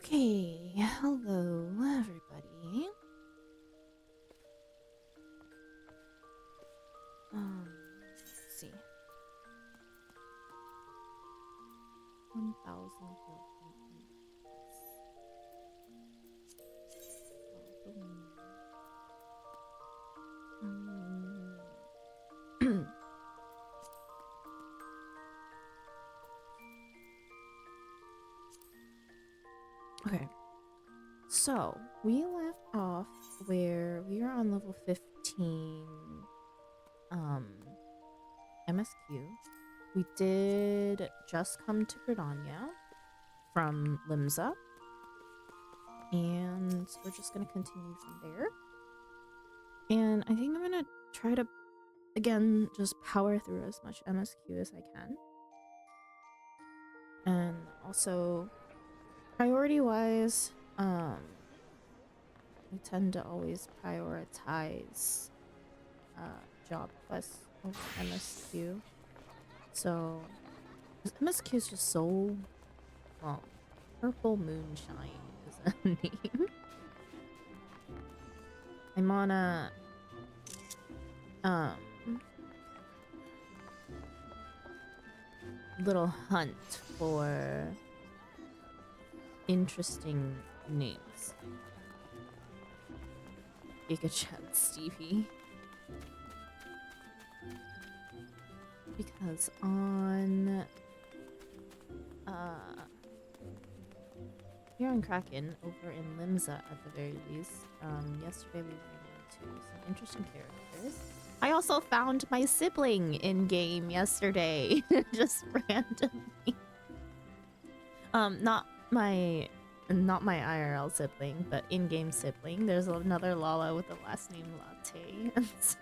Okay, hello everybody. Let's see. 1,000 Okay. So, we left off where we were on level 15 MSQ. We did just come to Gridania from Limsa, and we're just gonna continue from there. And I think I'm gonna try to again just power through as much MSQ as I can. And also priority wise, we tend to always prioritize job quests over MSQ. So MSQ is just so Purple Moonshine is a name. I'm on a little hunt for interesting names. Giga Chat Stevie. Because on here on Kraken, over in Limsa at the very least, yesterday we ran into some interesting characters. I also found my sibling in game yesterday, just randomly. Not my IRL sibling, but in-game sibling. There's another Lala with the last name Latte, and so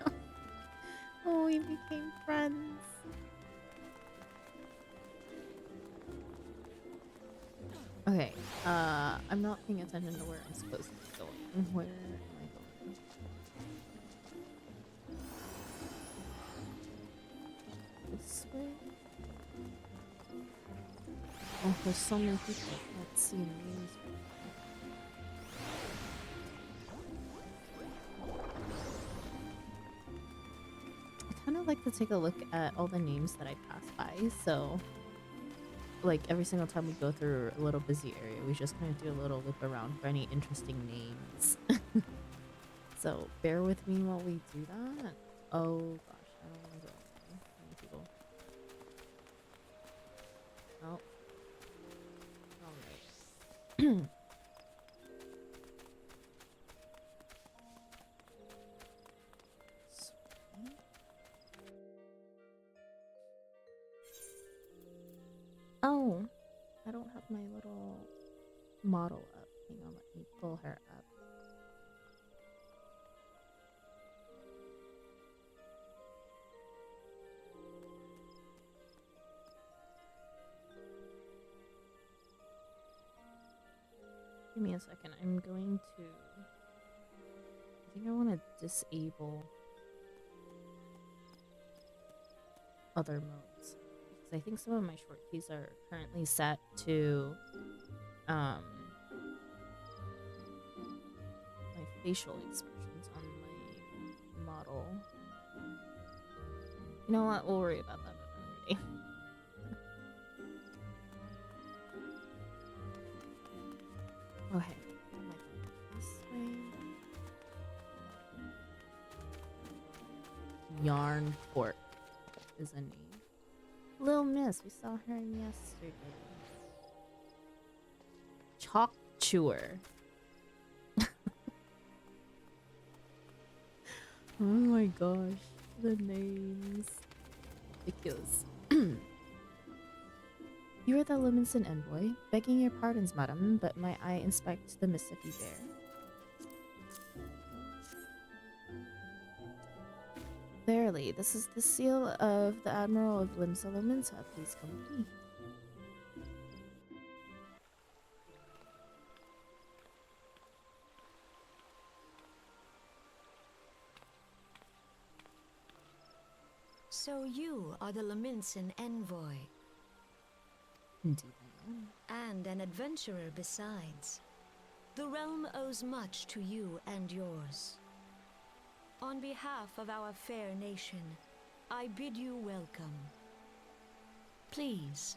we became friends. Okay, I'm not paying attention to where I'm supposed to be going. Where am I going? This way? Oh, there's so many people. Let's see names. I kind of like to take a look at all the names that I pass by, so like every single time we go through a little busy area, we just kind of do a little loop around for any interesting names. So bear with me while we do that. Oh gosh, I don't want to go there. Many people. Oh. Alright. Oh, I don't have my little model up. Hang on, let me pull her up. Give me a second. I'm going to... I think I want to disable other modes. Because I think some of my short keys are currently set to my facial expressions on my model. You know what? We'll worry about that another day. Okay. This way. Yarn Pork is a name. Lil Miss, we saw her yesterday. Chalk Chewer. Oh my gosh, the names. Ridiculous. You are the Livingston envoy. Begging your pardons, madam, but might I inspect the Mississippi Bear? Verily, this is the seal of the Admiral of Limsa Lominsa. Please come with me. So you are the Laminson envoy. Indeed I and an adventurer besides. The realm owes much to you and yours. On behalf of our fair nation, I bid you welcome. Please.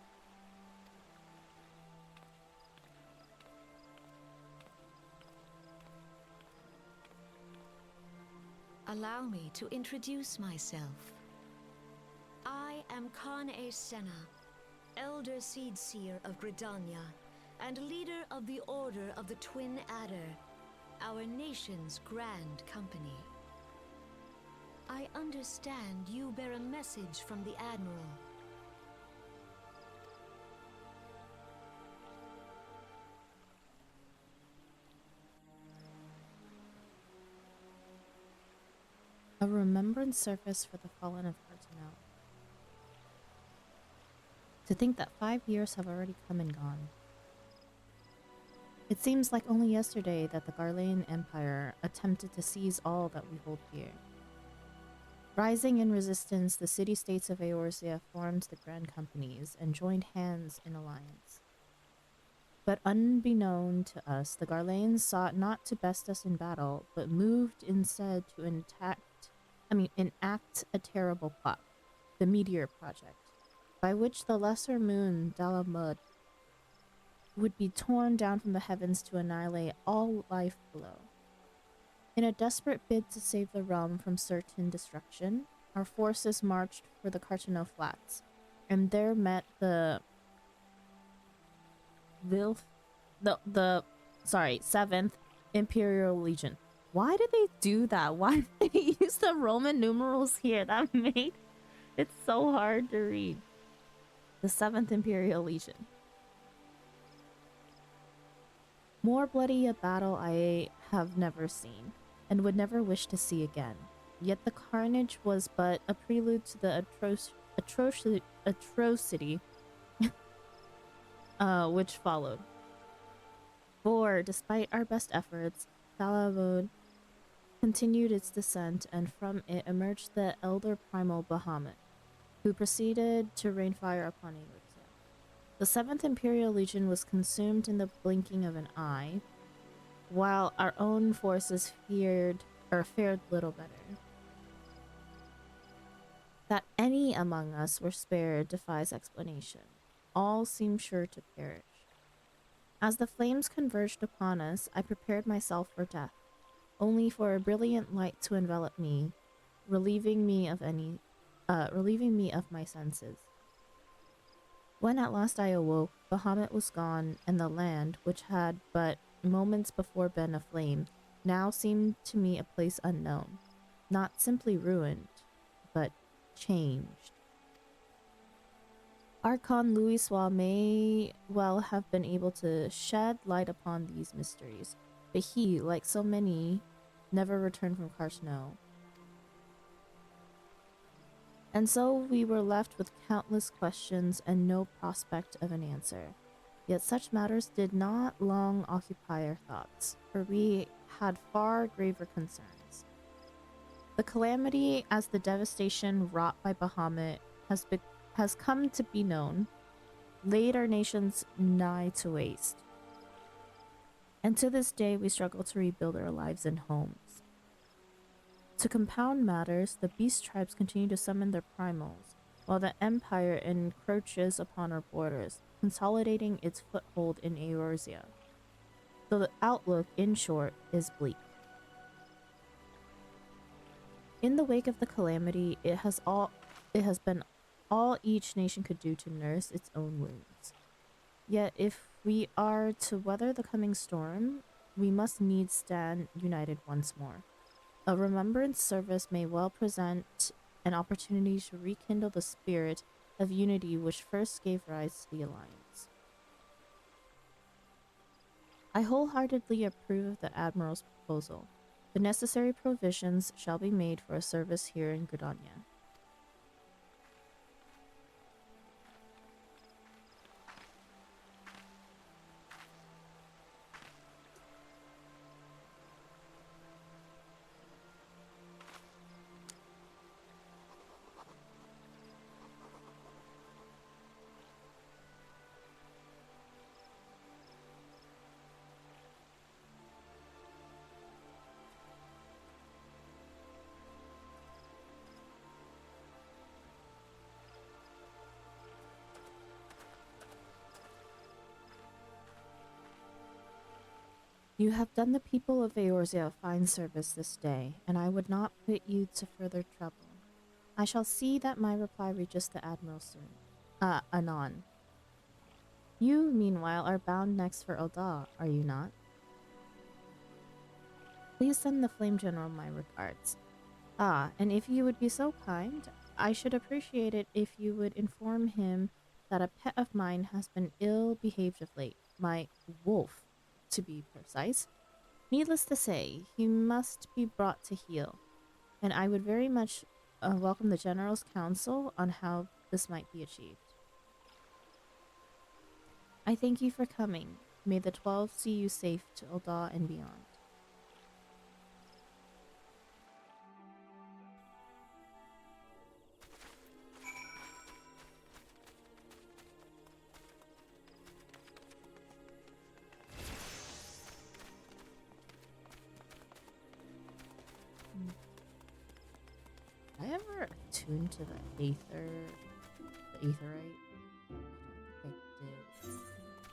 Allow me to introduce myself. I am Khan-e Senna, Elder Seedseer of Gridania, and leader of the Order of the Twin Adder, our nation's grand company. I understand you bear a message from the Admiral. A remembrance service for the fallen of Cartanel. To think that 5 years have already come and gone. It seems like only yesterday that the Garlean Empire attempted to seize all that we hold dear. Rising in resistance, the city-states of Eorzea formed the Grand Companies and joined hands in alliance. But unbeknown to us, the Garleans sought not to best us in battle, but moved instead to enact a terrible plot, the Meteor Project, by which the lesser moon, Dalamud, would be torn down from the heavens to annihilate all life below. In a desperate bid to save the realm from certain destruction, our forces marched for the Cartano Flats, and there met the 7th Imperial Legion. Why did they do that? Why did they use the Roman numerals here? That made it so hard to read. The 7th Imperial Legion. More bloody a battle I have never seen, and would never wish to see again. Yet the carnage was but a prelude to the atrocity which followed. For, despite our best efforts, Dalamud continued its descent, and from it emerged the elder primal Bahamut, who proceeded to rain fire upon Eorzea. The 7th Imperial Legion was consumed in the blinking of an eye, while our own forces fared little better. That any among us were spared defies explanation. All seemed sure to perish. As the flames converged upon us, I prepared myself for death, only for a brilliant light to envelop me, relieving me of my senses. When at last I awoke, Bahamut was gone, and the land, which had but moments before been aflame, now seemed to me a place unknown, not simply ruined, but changed. Archon Louiswa may well have been able to shed light upon these mysteries, but he, like so many, never returned from Cartano. And so we were left with countless questions and no prospect of an answer. Yet such matters did not long occupy our thoughts, for we had far graver concerns. The calamity, as the devastation wrought by Bahamut has come to be known, laid our nations nigh to waste. And to this day we struggle to rebuild our lives and homes. To compound matters, the beast tribes continue to summon their primals, while the Empire encroaches upon our borders, consolidating its foothold in Eorzea. So the outlook, in short, is bleak. In the wake of the calamity, it has been all each nation could do to nurse its own wounds. Yet if we are to weather the coming storm, we must needs stand united once more. A remembrance service may well present an opportunity to rekindle the spirit of unity which first gave rise to the Alliance. I wholeheartedly approve of the Admiral's proposal. The necessary provisions shall be made for a service here in Gridania. You have done the people of Eorzea a fine service this day, and I would not put you to further trouble. I shall see that my reply reaches the Admiral soon. Anon. You, meanwhile, are bound next for Ul'dah, are you not? Please send the Flame General my regards. Ah, and if you would be so kind, I should appreciate it if you would inform him that a pet of mine has been ill-behaved of late. My wolf, to be precise. Needless to say, he must be brought to heel, and I would very much welcome the General's counsel on how this might be achieved. I thank you for coming. May the 12 see you safe to Ul'dah and beyond. Did I ever attune to the aetherite? I don't think I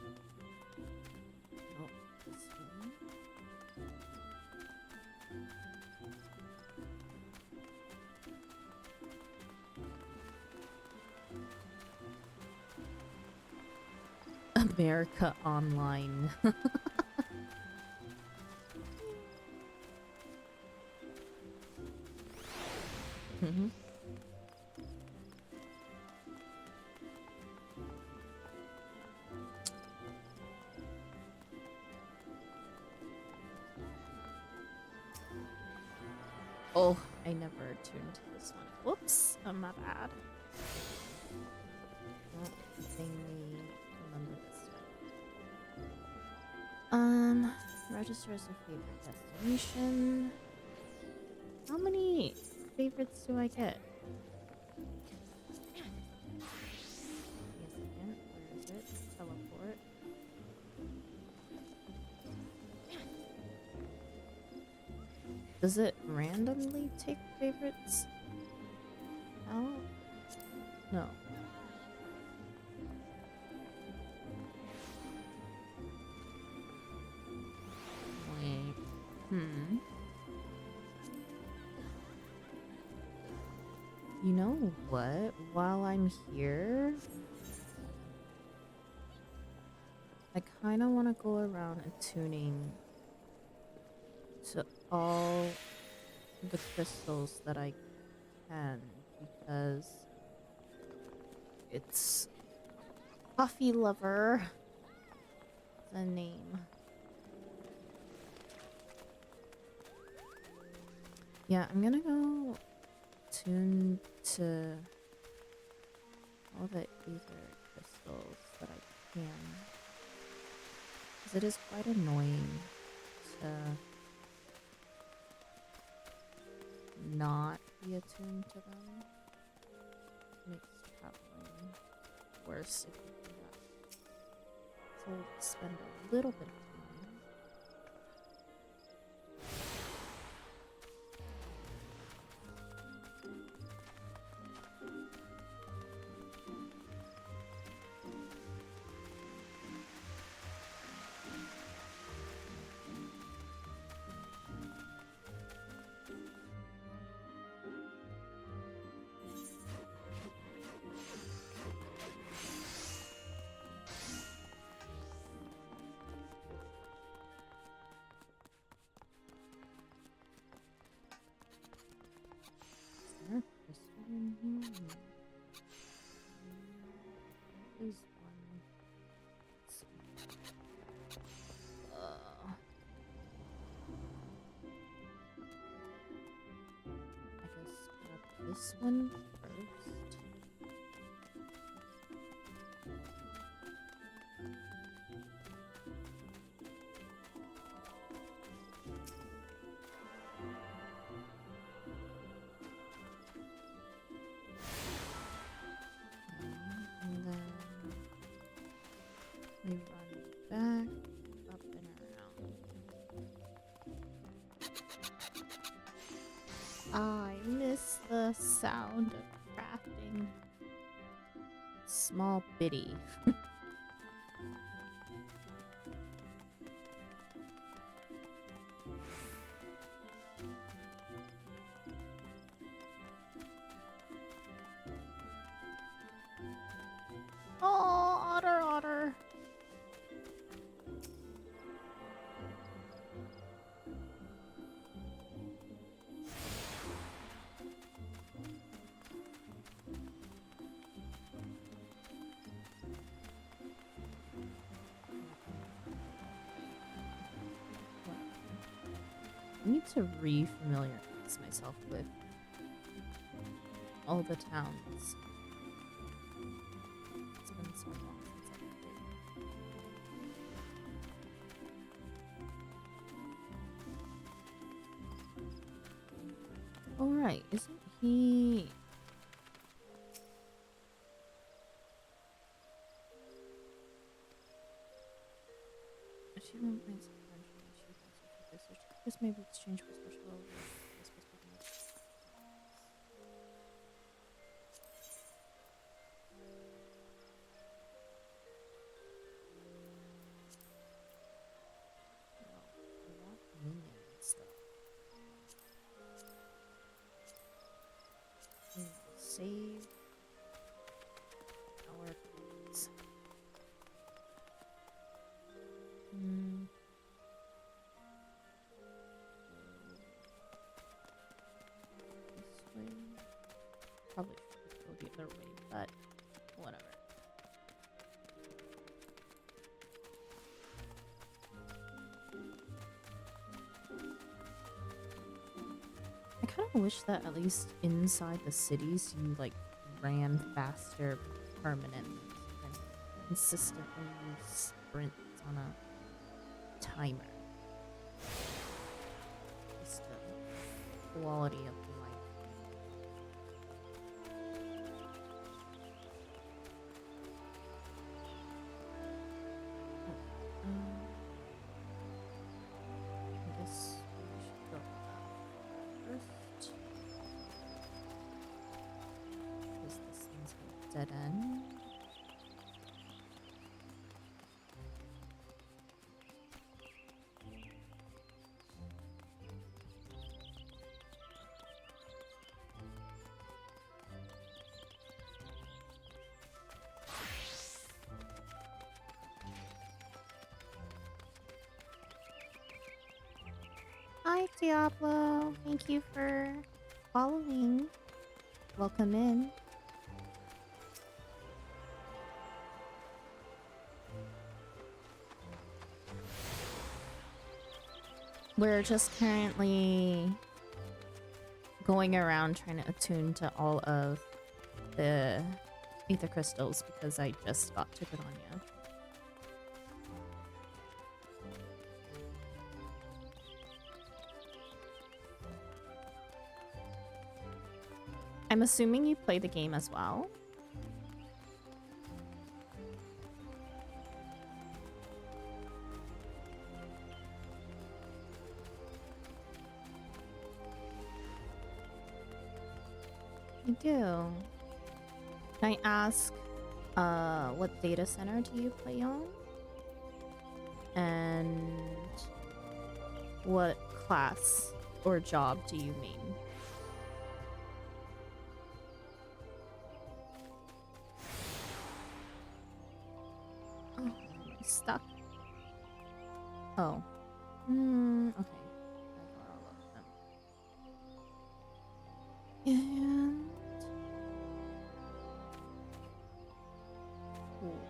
did. Nope, this one. America Online. Oh, I never tuned to this one. Whoops, my bad. Don't think me remember this one. Register as a favorite destination. How many favorites do I get? Give me a second. Where is it? Teleport. Does it randomly take favorites out? No. Wait. You know what? While I'm here, I kind of want to go around attuning to all the crystals that I can, because it's Coffee Lover, the name. Yeah, I'm gonna go tune to all the ether crystals that I can, because it is quite annoying to not be attuned to them. It makes traveling worse if you do that. So spend a little bit of time. Is one. I guess grab this one first. And then we run back, up and around. I miss the sound of crafting. Small bitty. need to re-familiarize myself with all the towns. It's been so long since I played. Oh right, isn't he? Achievement points eventually achievements if you research. This may be exchanged for special rewards. I want minions though. Save our coins. This way. Probably should go the other way, but whatever. I kind of wish that at least inside the cities you like ran faster permanently and consistently use sprints on a timer. Just the quality of life. I guess we should go first. Because this thing's a dead end. Hi, Diablo. Thank you for following. Welcome in. We're just currently going around trying to attune to all of the ether crystals because I just got to Gridania. I'm assuming you play the game as well. I do. Can I ask, what data center do you play on? And what class or job do you main? Oh, am I stuck? Oh. Okay. I got all of them. And... Cool.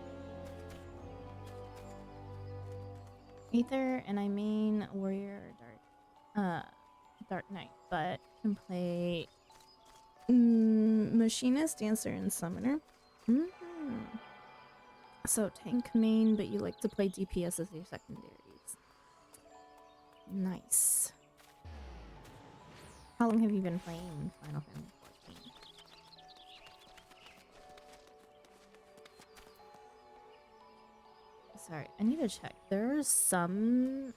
Aether, and I main warrior or dark knight, but can play machinist, dancer, and summoner. So tank main, but you like to play DPS as your secondaries. Nice. How long have you been playing Final Fantasy 14? Sorry, I need to check. There are some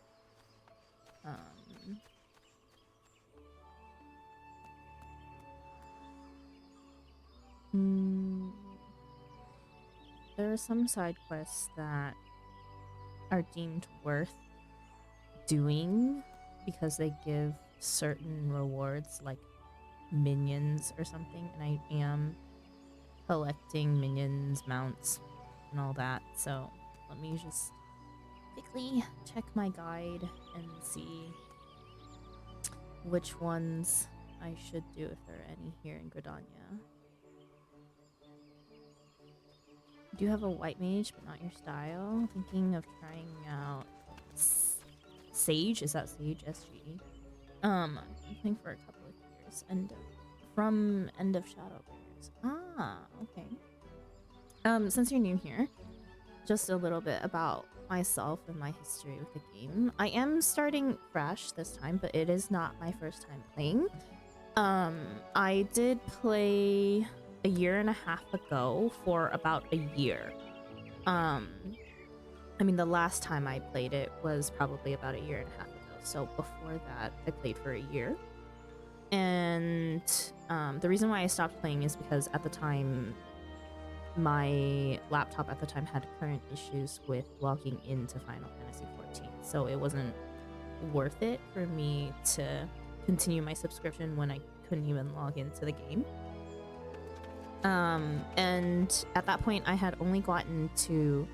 there are some side quests that are deemed worth doing because they give certain rewards like minions or something, and I am collecting minions, mounts, and all that. So let me just quickly check my guide and see which ones I should do if there are any here in Gridania. You do have a white mage, but not your style. Thinking of trying out Sage. Is that Sage? SG? I've been playing for a couple of years, and from End of Shadowbringers. Ah, okay. Since you're new here, just a little bit about myself and my history with the game. I am starting fresh this time, but it is not my first time playing. I did play a year and a half ago for about a year. I mean, the last time I played it was probably about a year and a half ago. So before that, I played for a year. And the reason why I stopped playing is because at the time, my laptop at the time had current issues with logging into Final Fantasy XIV. So it wasn't worth it for me to continue my subscription when I couldn't even log into the game. And at that point, I had only gotten to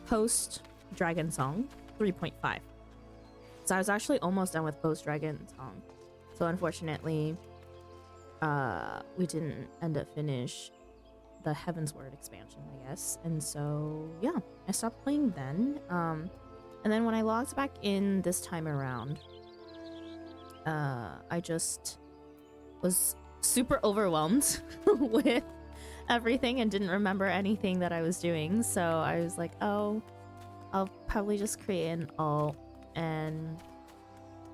post Dragon Song 3.5. So I was actually almost done with post Dragon Song. So unfortunately, we didn't end up finish the Heaven's Word expansion, I guess. And so yeah, I stopped playing then. And then when I logged back in this time around, I just was super overwhelmed with everything and didn't remember anything that I was doing. So I was like, oh, I'll probably just create an alt and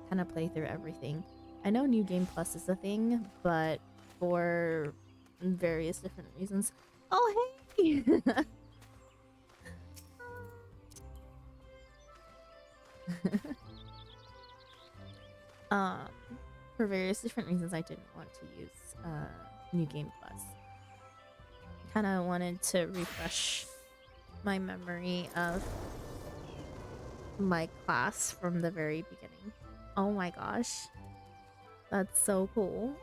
kind of play through everything. I know New Game Plus is a thing, but for various different reasons. Oh, hey! For various different reasons, I didn't want to use New Game Plus. Kind of wanted to refresh my memory of my class from the very beginning. Oh my gosh. That's so cool.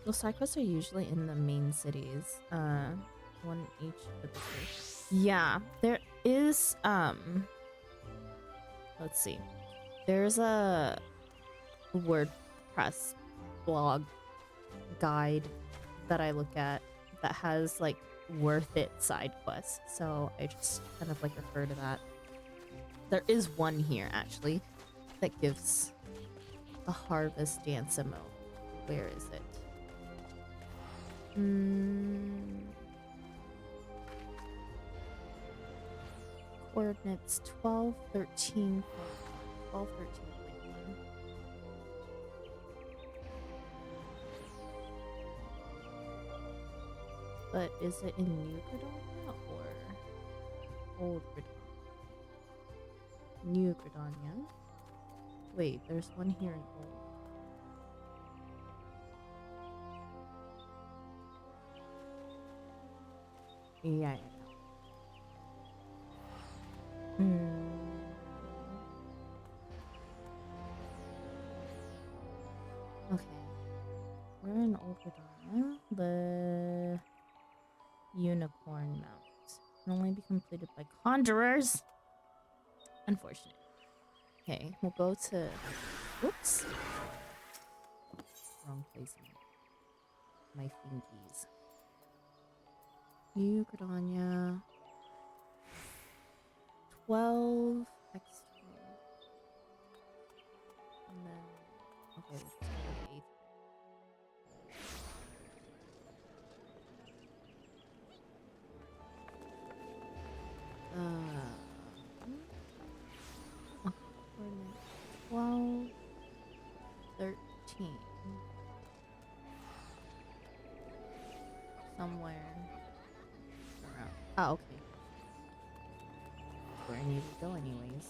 Well, side quests are usually in the main cities. One each typically. Yeah, there is let's see. There's a WordPress blog guide that I look at that has like worth it side quests. So I just kind of like refer to that. There is one here actually that gives a harvest dance emote. Where is it? Coordinates 12, 13, 12, 13.1. But is it in New Gridania or Old Gridania? New Gridania. Wait, there's one here in Old. Yeah. Okay. We're in Old Gridania. The Unicorn Mount can only be completed by Conjurers. Unfortunate. Okay, we'll go to... Whoops. Wrong placement. My fingies. New Gridania. 12 X2. And then... Okay, we'll just go to the 8th. Okay, 12, 13. Somewhere around. Oh, okay. That's where I need to go anyways.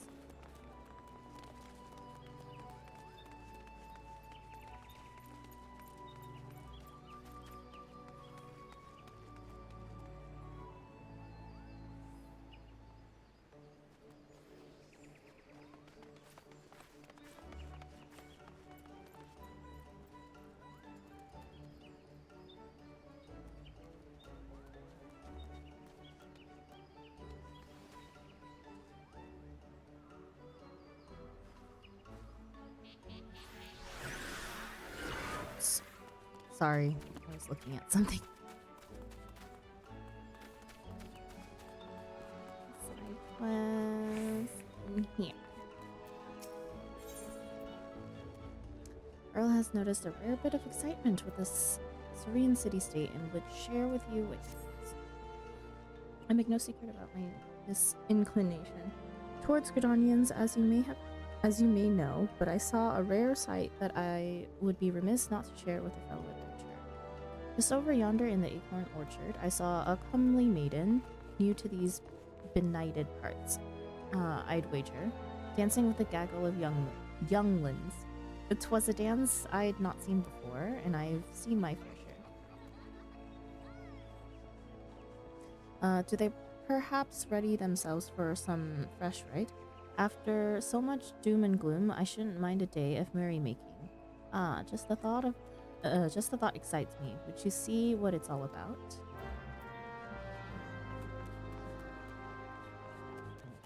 Sorry, I was looking at something. Earl has noticed a rare bit of excitement with this serene city-state and would share with you what he feels. I make no secret about my disinclination towards Gridonians, as you may know, but I saw a rare sight that I would be remiss not to share with a fellow adventurer. Just over yonder in the acorn orchard, I saw a comely maiden, new to these benighted parts, I'd wager, dancing with a gaggle of younglings. 'Twas a dance I'd not seen before, and I've seen my fair share. Do they perhaps ready themselves for some fresh rite? After so much doom and gloom, I shouldn't mind a day of merrymaking. Just the thought excites me. Would you see what it's all about?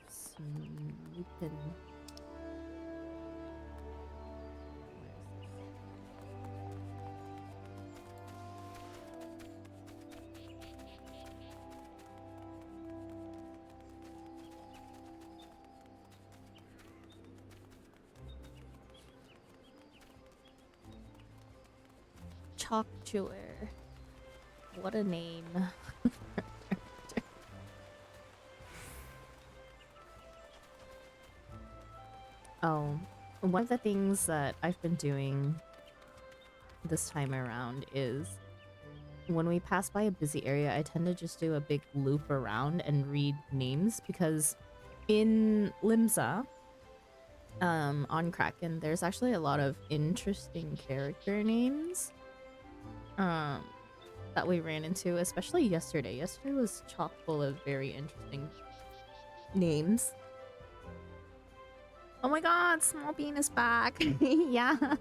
Snoopin'. Chalk Chewer. What a name. Oh, one of the things that I've been doing this time around is when we pass by a busy area, I tend to just do a big loop around and read names, because in Limsa, on Kraken, there's actually a lot of interesting character names that we ran into, especially yesterday. Yesterday was chock full of very interesting names. Oh my god, Small Bean is back. Yeah.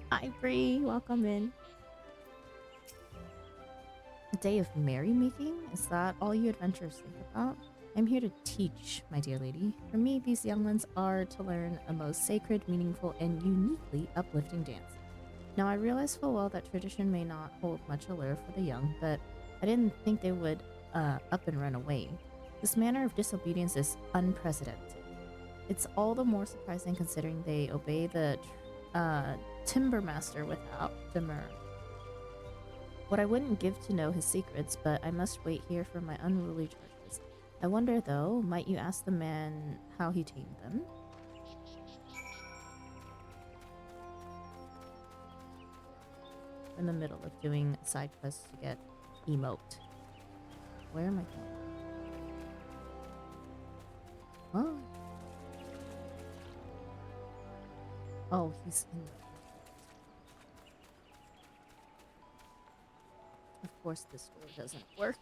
Hi, Bree. Welcome in. A day of merrymaking? Is that all you adventurers think about? I'm here to teach, my dear lady. For me, these young ones are to learn a most sacred, meaningful, and uniquely uplifting dance. Now, I realize full well that tradition may not hold much allure for the young, but I didn't think they would up and run away. This manner of disobedience is unprecedented. It's all the more surprising considering they obey the timber master without demur. What I wouldn't give to know his secrets, but I must wait here for my unruly charges. I wonder, though, might you ask the man how he tamed them? In the middle of doing a side quest to get emote. Where am I going? Oh. Oh, he's in the... Of course this door doesn't work.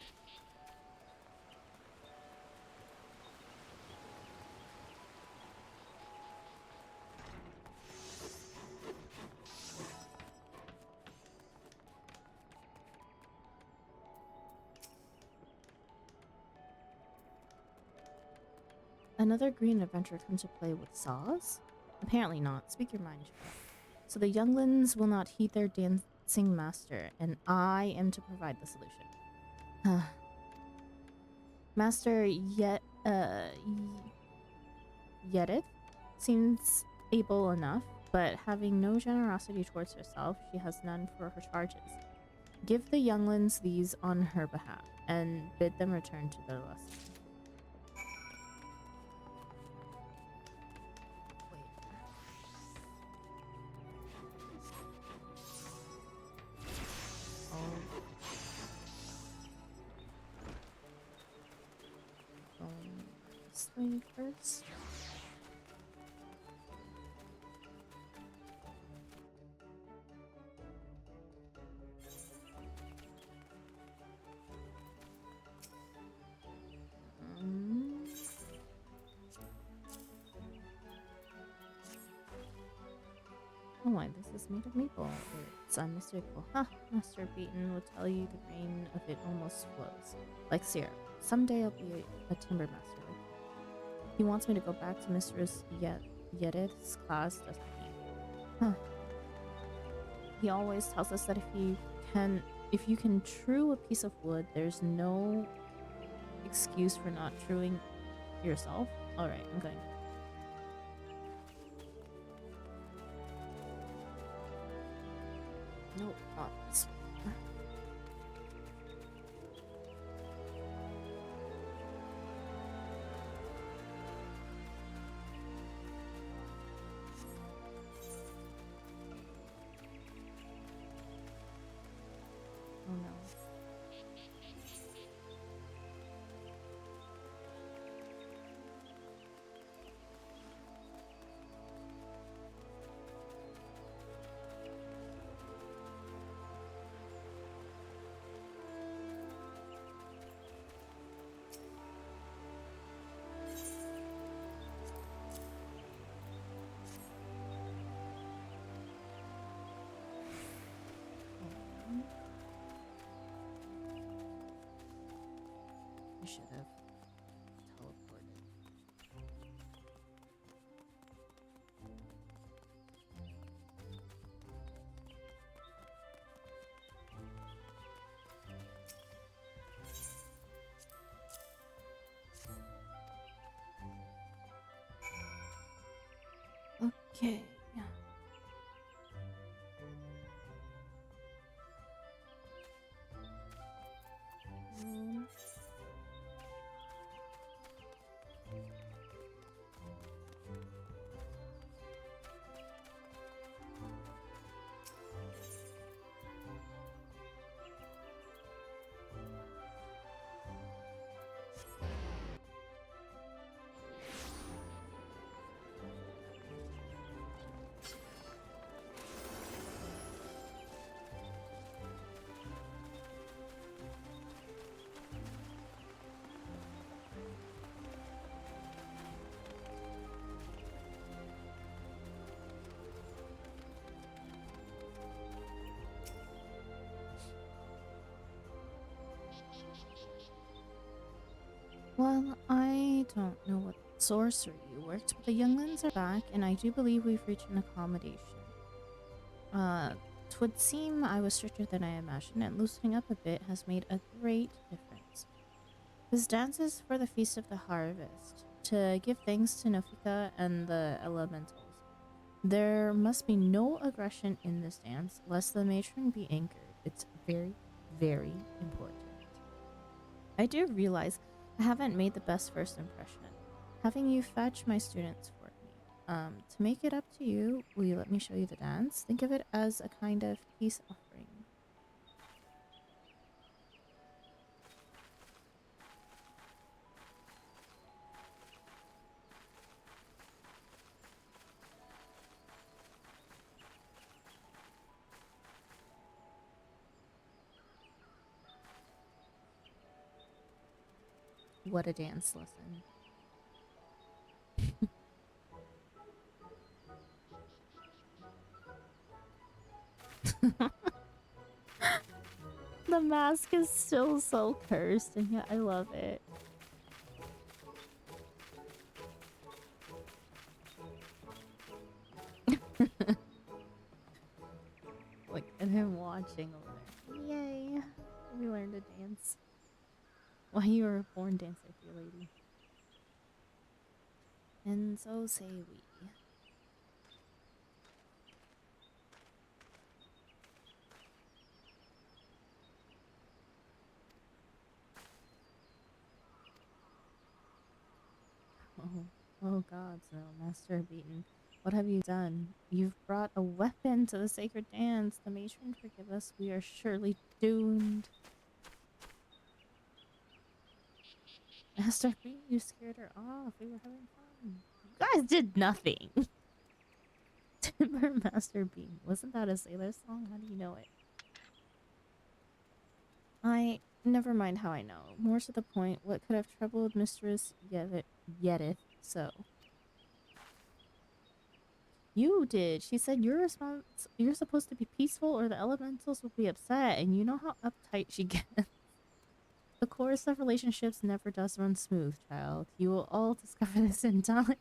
Another green adventurer come to play with saws? Apparently not. Speak your mind, child. So the younglings will not heed their dancing master, and I am to provide the solution. Master Yedith seems able enough, but having no generosity towards herself, she has none for her charges. Give the younglings these on her behalf, and bid them return to their lesson. This thing first. Oh, why, this is made of maple. It's unmistakable. Huh, Master Beaton will tell you the grain of it almost flows. Like syrup. Someday I'll be a timber master like you. He wants me to go back to Mistress Yedith's class, doesn't he? Huh. He always tells us that if you can true a piece of wood, there's no excuse for not truing yourself. Alright, I'm going. Oh, not this one. Oh no. Oh, I should have teleported. Okay. Um, well, I don't know what sorcery worked, but the younglings are back, and I do believe we've reached an accommodation. Twould seem I was stricter than I imagined, and loosening up a bit has made a great difference. This dance is for the Feast of the Harvest, to give thanks to Nofika and the elementals. There must be no aggression in this dance, lest the matron be angered. It's very, very important. I do realize I haven't made the best first impression. Having you fetch my students for me. To make it up to you, will you let me show you the dance? Think of it as a kind of peace offering. What a dance lesson. The mask is still so cursed, and yet I love it. Like, and him watching over there. Yay! We learned to dance. Why you were born dancer, dear lady. And so say we. Oh, oh gods, no, Master Beaten. What have you done? You've brought a weapon to the sacred dance. The matron forgive us. We are surely doomed. Master Beaten, you scared her off. We were having fun. You guys did nothing. Timber Master Beaten. Wasn't that a sailor song? How do you know it? Never mind how I know. More to the point, what could have troubled Mistress Yedith so? You did. She said you're supposed to be peaceful or the elementals will be upset, and you know how uptight she gets. The course of relationships never does run smooth, child. You will all discover this in time.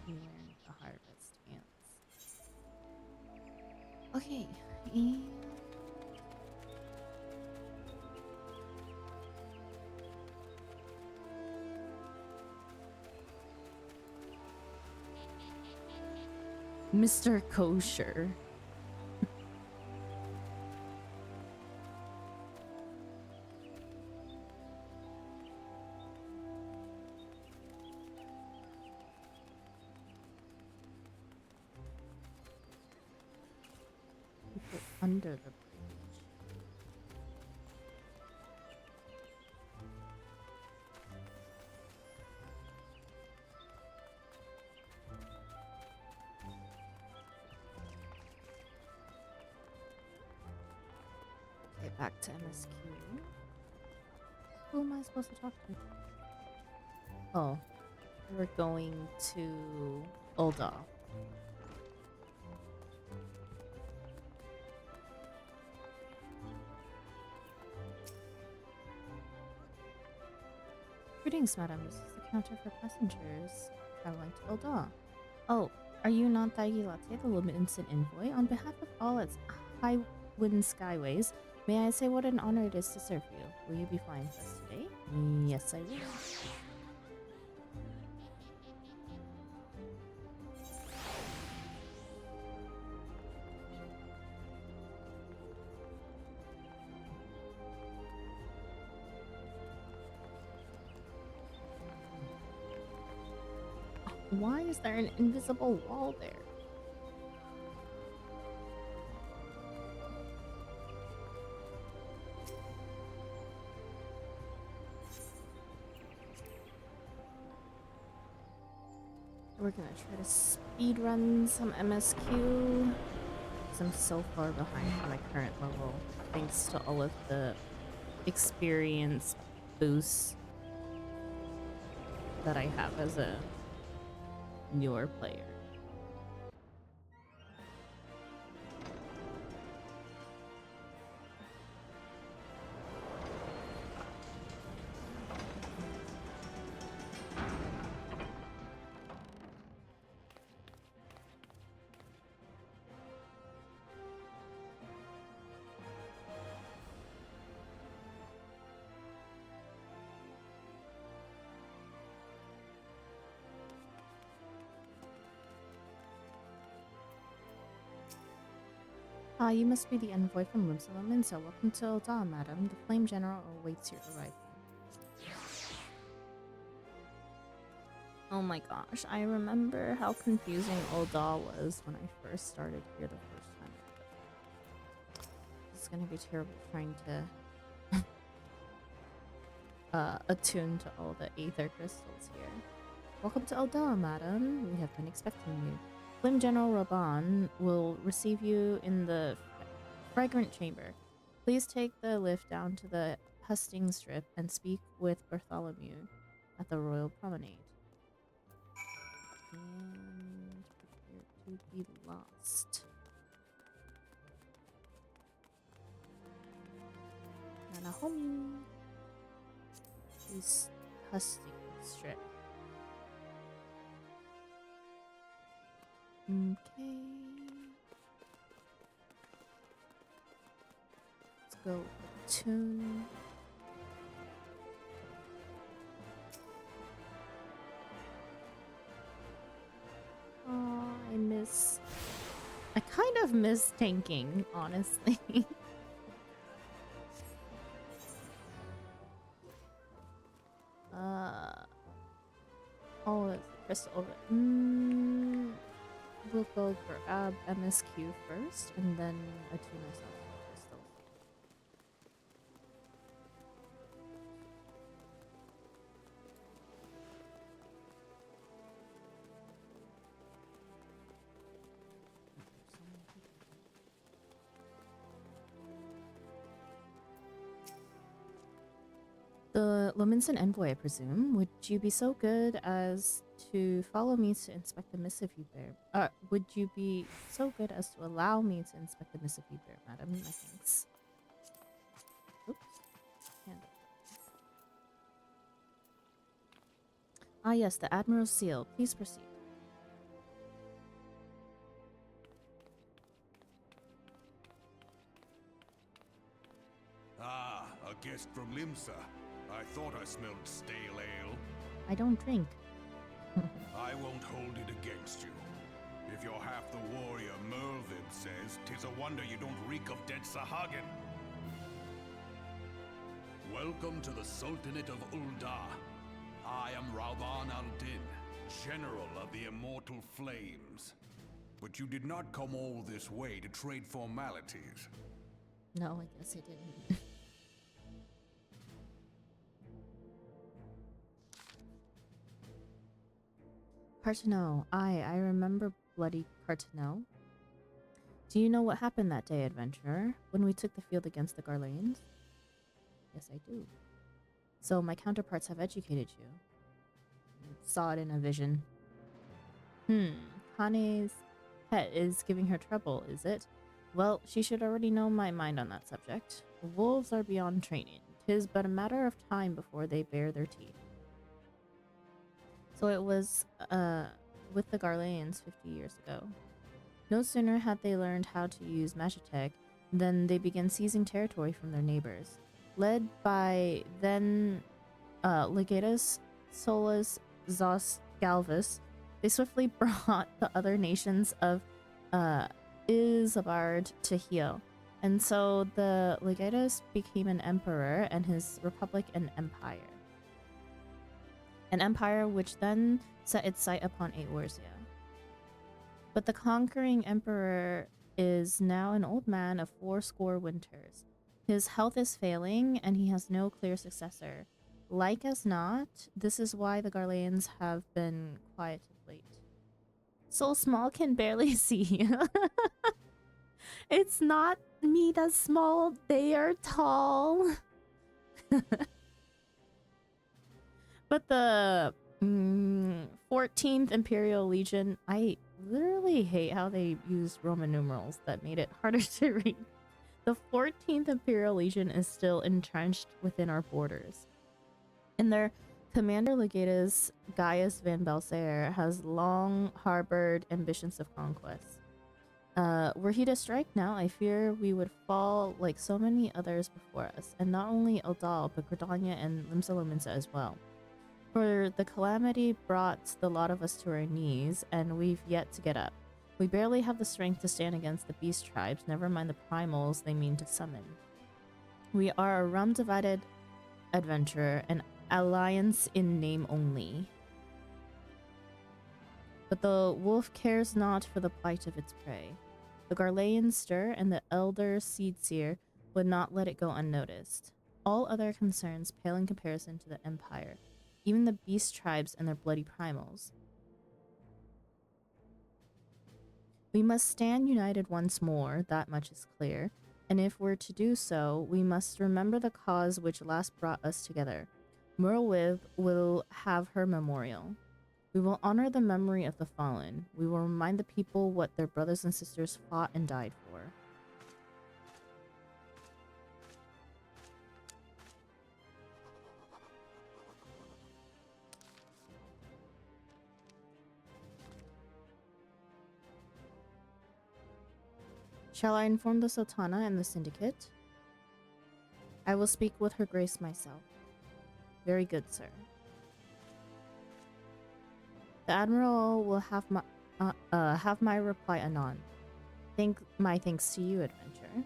You learn the harvest dance. Okay, and Mr. Kosher. People under the bridge. Okay, back to MSQ. Who am I supposed to talk to? Oh, we're going to Ul'dah. Greetings, madam. This is the counter for passengers traveling to Ul'dah. Oh, are you not Daigi Latte, the Luminescent Envoy? On behalf of all its high wind skyways, may I say what an honor it is to serve you? Will you be flying with us today? Yes, I will. Why is there an invisible wall there? We're gonna try to speed run some MSQ. Because I'm so far behind my current level, thanks to all of the experience boosts that I have as a newer player. Ah, you must be the envoy from Limsa, so welcome to Ul'dah, madam. The Flame General awaits your arrival. Oh my gosh, I remember how confusing Ul'dah was when I first started here the first time. It's gonna be terrible trying to attune to all the aether crystals here. Welcome to Ul'dah, madam. We have been expecting you. Flame General Raban will receive you in the fragrant chamber. Please take the lift down to the husting strip and speak with Bartholomew at the Royal Promenade. And prepare to be lost. Nanahomi. Please husting strip. Okay. Let's go attune. Oh, I kind of miss tanking, honestly. Oh, it's a crystal over. We'll go grab MSQ first and then attune ourselves to crystals. The Lominson Envoy, I presume. Would you be so good as to follow me to inspect the missive you bear? Would you be so good as to allow me to inspect the missive you bear, madam? My thanks. Oops. Hand. Ah, yes, the Admiral's seal. Please proceed. Ah, a guest from Limsa. I thought I smelled stale ale. I don't drink. I won't hold it against you. If you're half the warrior Merlvib says, 'tis a wonder you don't reek of dead Sahagin. Welcome to the Sultanate of Ul'dah. I am Rauban al-Din, General of the Immortal Flames. But you did not come all this way to trade formalities. No, I guess I didn't. Cartano. I remember bloody Cartano. Do you know what happened that day, adventurer, when we took the field against the Garlanes? Yes, I do. So my counterparts have educated you. Saw it in a vision. Hane's pet is giving her trouble, is it? Well, she should already know my mind on that subject. Wolves are beyond training. 'Tis but a matter of time before they bare their teeth. So it was, with the Garleans 50 years ago. No sooner had they learned how to use Magitech than they began seizing territory from their neighbors. Led by then Legatus Solus Zos Galvus, they swiftly brought the other nations of Isabard to heel. And so the Legatus became an emperor and his republic an empire. An empire which then set its sight upon Eorzea. But the conquering emperor is now an old man of 80 winters. His health is failing, and he has no clear successor. Like as not, this is why the Garleans have been quiet of late. So small can barely see. It's not me that's small, they are tall. But the 14th Imperial Legion, I literally hate how they used Roman numerals that made it harder to read. The 14th Imperial Legion is still entrenched within our borders. And their commander Legatus Gaius van Belsair has long harbored ambitions of conquest. Were he to strike now, I fear we would fall like so many others before us, and not only Eldal, but Gridania and Limsa Lominsa as well. For the calamity brought the lot of us to our knees, and we've yet to get up. We barely have the strength to stand against the beast tribes, never mind the primals they mean to summon. We are a realm-divided adventurer, an alliance in name only. But the wolf cares not for the plight of its prey. The Garleans stir, and the elder Seedseer would not let it go unnoticed. All other concerns pale in comparison to the Empire, even the beast tribes and their bloody primals. We must stand united once more, that much is clear, and if we're to do so, we must remember the cause which last brought us together. Merlwyb will have her memorial. We will honor the memory of the fallen. We will remind the people what their brothers and sisters fought and died for. Shall I inform the Sultana and the Syndicate? I will speak with her grace myself. Very good, sir. The Admiral will have my reply anon. My thanks to you, adventurer.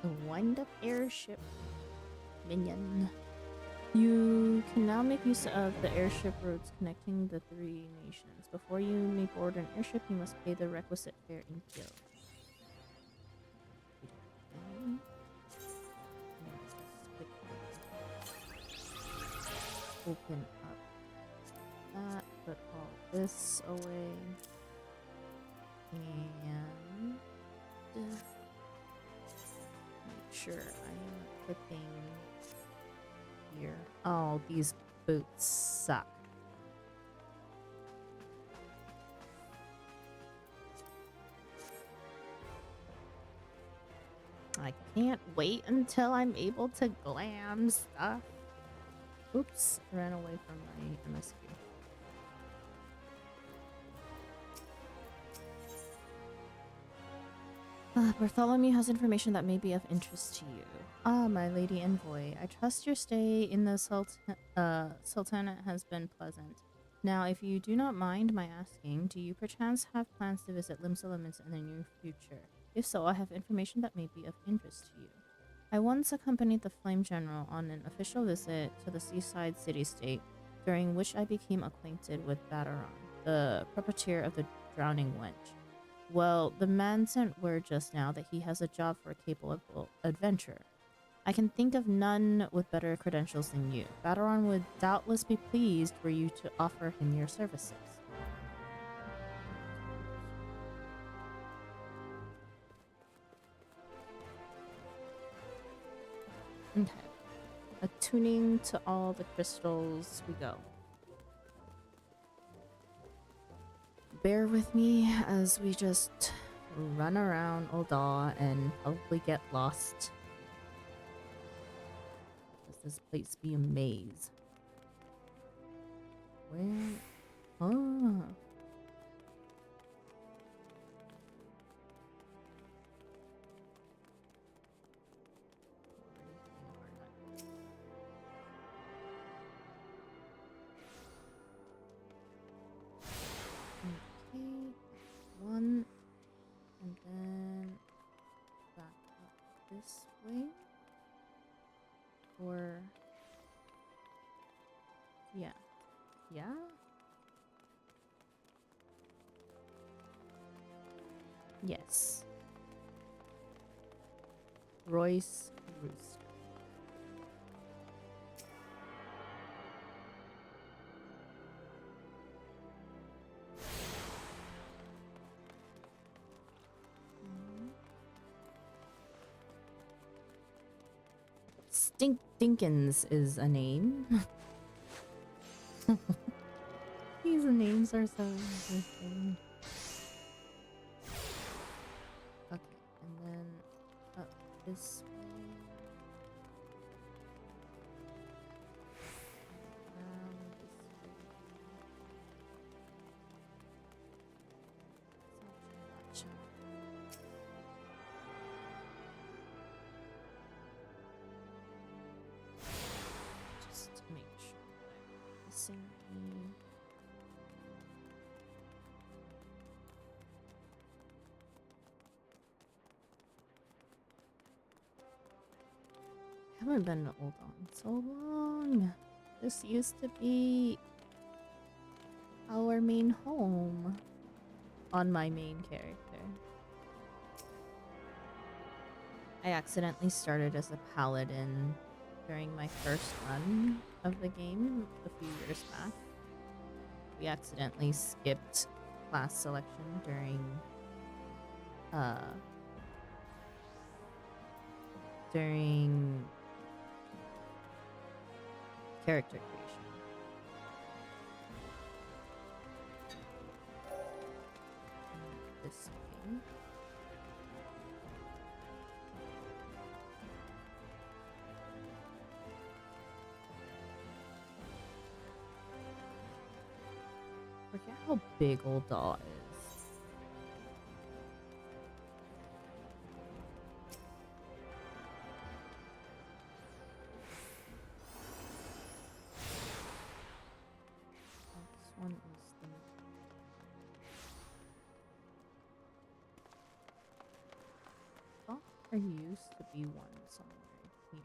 The wind-up airship minion. You can now make use of the airship roads connecting the 3 nations. Before you may board an airship, you must pay the requisite fare in gil. Open up that, put all this away, and make sure I am equipping here. Oh, these boots suck. I can't wait until I'm able to glam stuff. Oops, ran away from my MSQ. Bartholomew has information that may be of interest to you. Ah, my lady envoy, I trust your stay in the Sultanate has been pleasant. Now, if you do not mind my asking, do you perchance have plans to visit Limsalimits in the near future? If so, I have information that may be of interest to you. I once accompanied the Flame General on an official visit to the seaside city-state, during which I became acquainted with Badaron, the puppeteer of the Drowning Wench. Well, the man sent word just now that he has a job for a capable adventurer. I can think of none with better credentials than you. Badaron would doubtless be pleased were you to offer him your services. Okay. Attuning to all the crystals we go. Bear with me as we just run around Ul'dah and probably get lost. Does this place be a maze? Where? Oh. Okay, one, and then back up this way. Or, yeah. Yeah? Yes. Royce Rooster. Dinkins is a name. These names are so interesting. Okay, and then up this way. Around this way. It's not too much. Just to make sure that I'm missing any. I haven't been to Ul'dah in so long. This used to be our main home on my main character. I accidentally started as a paladin during my first run of the game a few years back. We accidentally skipped class selection during character creation. This way. Forget how big Ul'dah is. This one is the. I thought there used to be one somewhere here.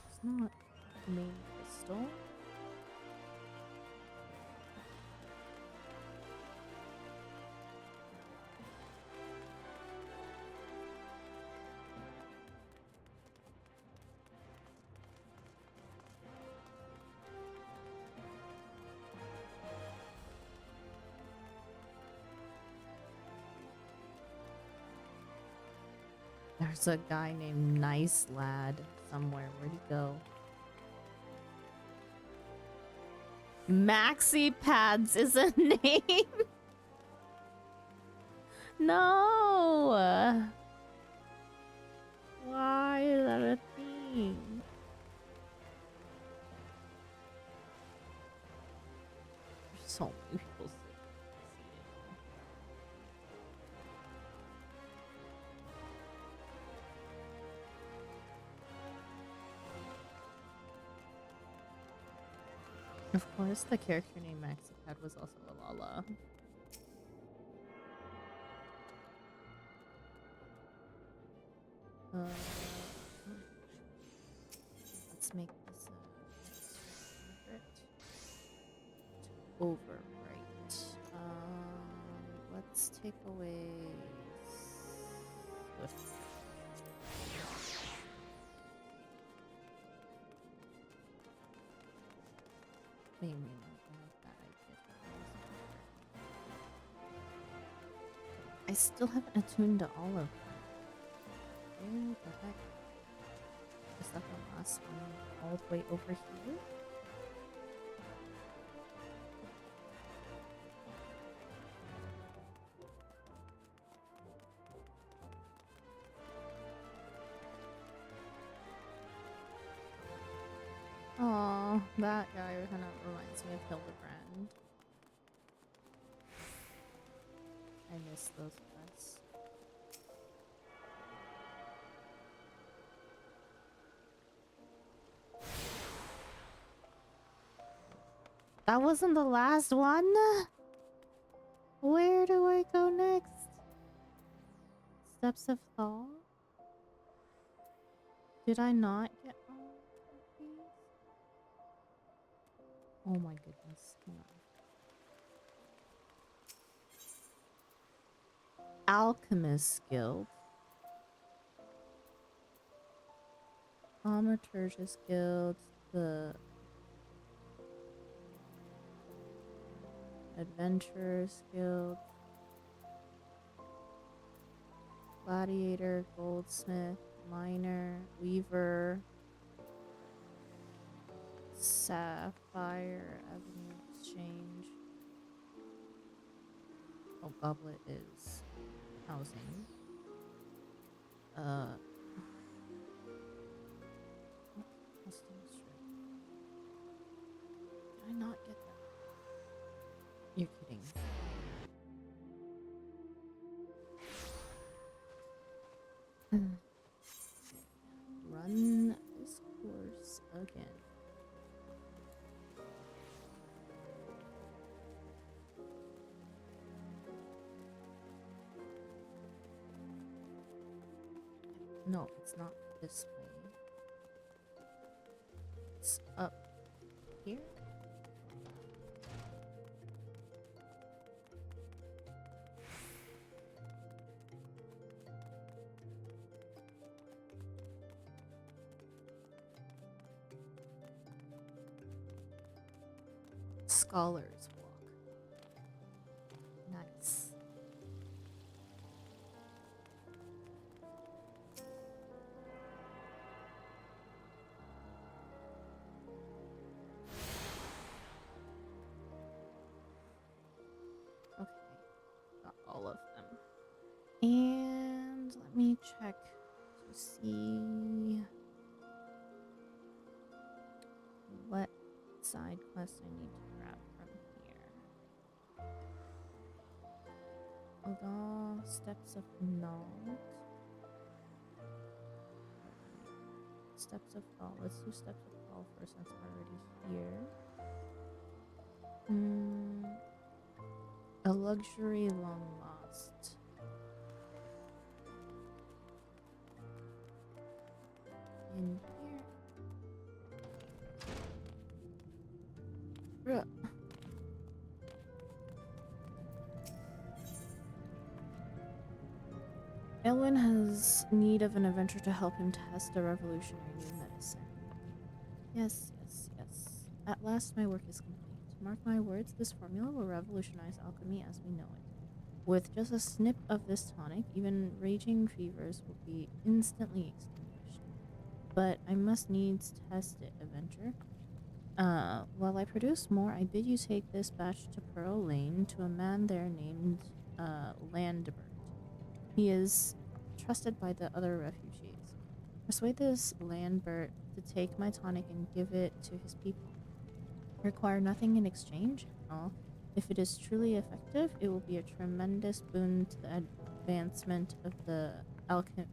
It's not main crystal. There's a guy named Nice Lad somewhere. Where'd he go? Maxi Pads is a name? No! Why is that a thing? There's so many people saying it. Of course, the character name Maxi had was also a Lala. Uh, let's make this a favorite. Overwrite. Let's take away Swift. Maybe not like that idea. I still haven't attuned to all of them. Where the heck? Is that the last one all the way over here? Oh, that guy kind of reminds me of Hildebrand. I miss those guys. That wasn't the last one? Where do I go next? Steps of Thaw? Did I not get all of these? Oh my goodness. Hang on. Alchemist Guild. Thaumaturgus Guild. The Adventurers Guild. Gladiator, Goldsmith, Miner, Weaver, Sapphire Avenue Exchange. Oh, Goblet is housing. Custom strip. Did I not get that? You're kidding. Run this course again. No, it's not this way. It's up here. Scholars Walk. Nice. Okay, got all of them. And let me check to see what side quest I need to grab from here. Although Steps of Nod. Steps of Fall. Let's do Steps of Fall first since we're already here. A luxury long lost. In here. Ugh. Elwyn has need of an adventurer to help him test a revolutionary new medicine. Yes, yes, yes. At last my work is complete. Mark my words, this formula will revolutionize alchemy as we know it. With just a snip of this tonic, even raging fevers will be instantly extinguished. But I must needs test it, adventure. While I produce more, I bid you take this batch to Pearl Lane to a man there named, Landbert. He is trusted by the other refugees. Persuade this Landbert to take my tonic and give it to his people. Require nothing in exchange at all. If it is truly effective, it will be a tremendous boon to the advancement of the alchemic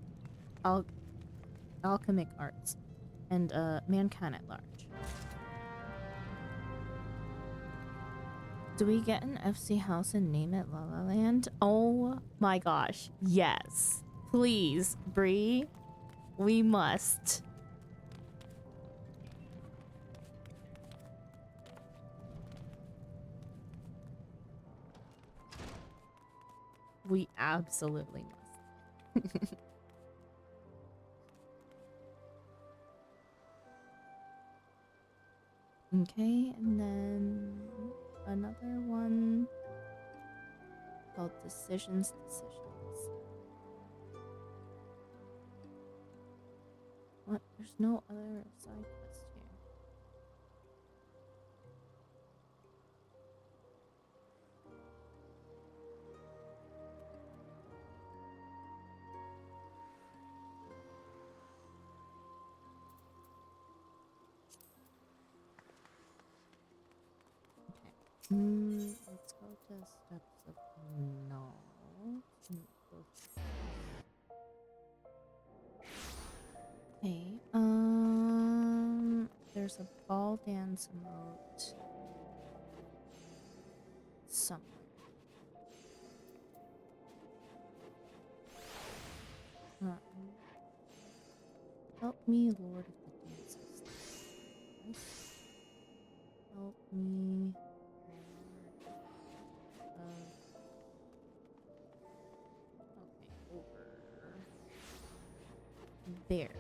arts and mankind at large. Do we get an FC house and name it La La Land? Oh my gosh. Yes. Please, Bree. We must. We absolutely must. Okay, and then another one called Decisions. What? There's no other side quest here. Let's go to steps of knowledge. Okay. There's a ball dance emote somewhere. Help me, Lord of the Dances. Nice. Help me, Lord of... Okay, over there.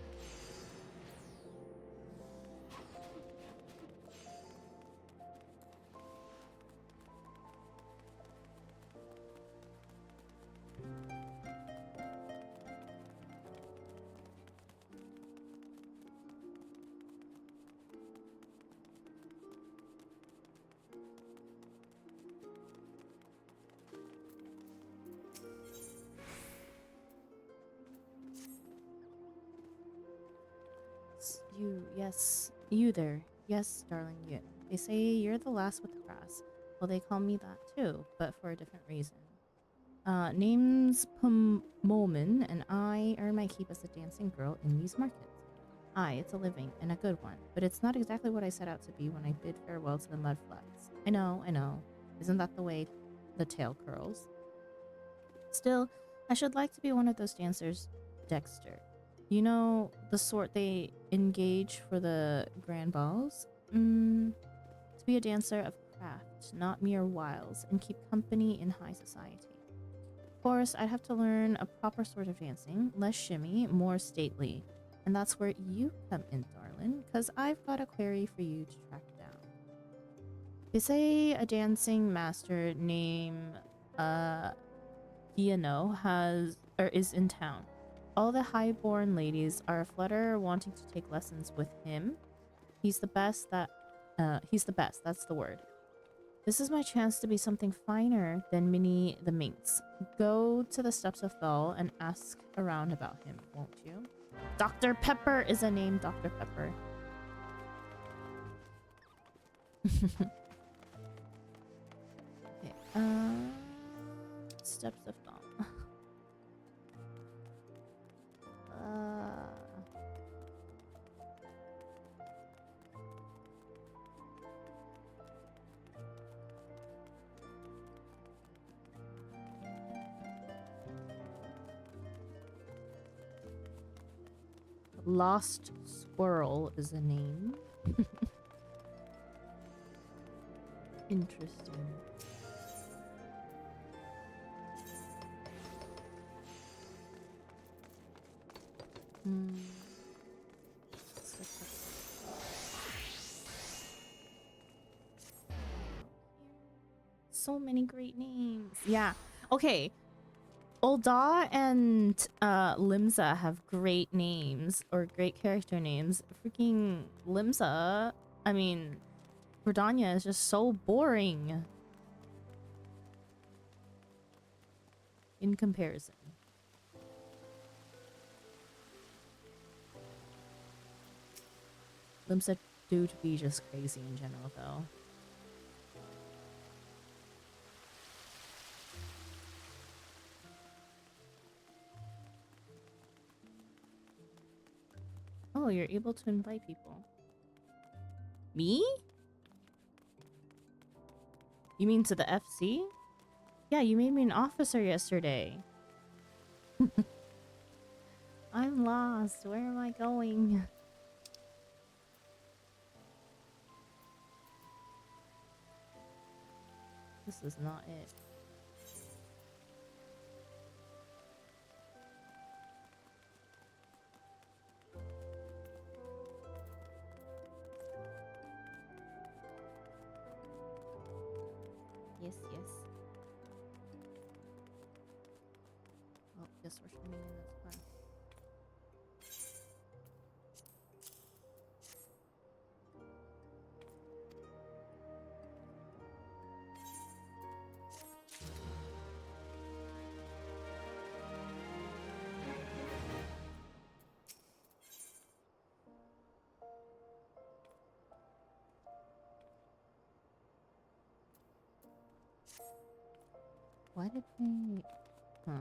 Yes, you there. Yes, darling, you. They say you're the last with the grass. Well, they call me that too, but for a different reason. Name's Pomoman, and I earn my keep as a dancing girl in these markets. Aye, it's a living, and a good one, but it's not exactly what I set out to be when I bid farewell to the mudflats. I know, I know. Isn't that the way the tale curls? Still, I should like to be one of those dancers, Dexter. You know, the sort they engage for the grand balls? To be a dancer of craft, not mere wiles, and keep company in high society. Of course, I'd have to learn a proper sort of dancing, less shimmy, more stately. And that's where you come in, darling, because I've got a query for you to track down. They say a dancing master named, is in town. All the high-born ladies are aflutter wanting to take lessons with him. He's the best, that's the word. This is my chance to be something finer than Minnie the Minx. Go to the Steps of Thal and ask around about him, won't you? Dr. Pepper is a name, Dr. Pepper. Okay, Steps of Thal. Lost Squirrel is a name. Interesting. So many great names. Yeah. Okay. Ul'dah and Limsa have great names, or great character names. Freaking Limsa, I mean, Gridania is just so boring in comparison. Limsa do to be just crazy in general, though. Oh, you're able to invite people. Me? You mean to the FC? Yeah, you made me an officer yesterday. I'm lost. Where am I going? This is not it. Yes, yes. Oh, guess we're turning in this car. Why did they... Huh.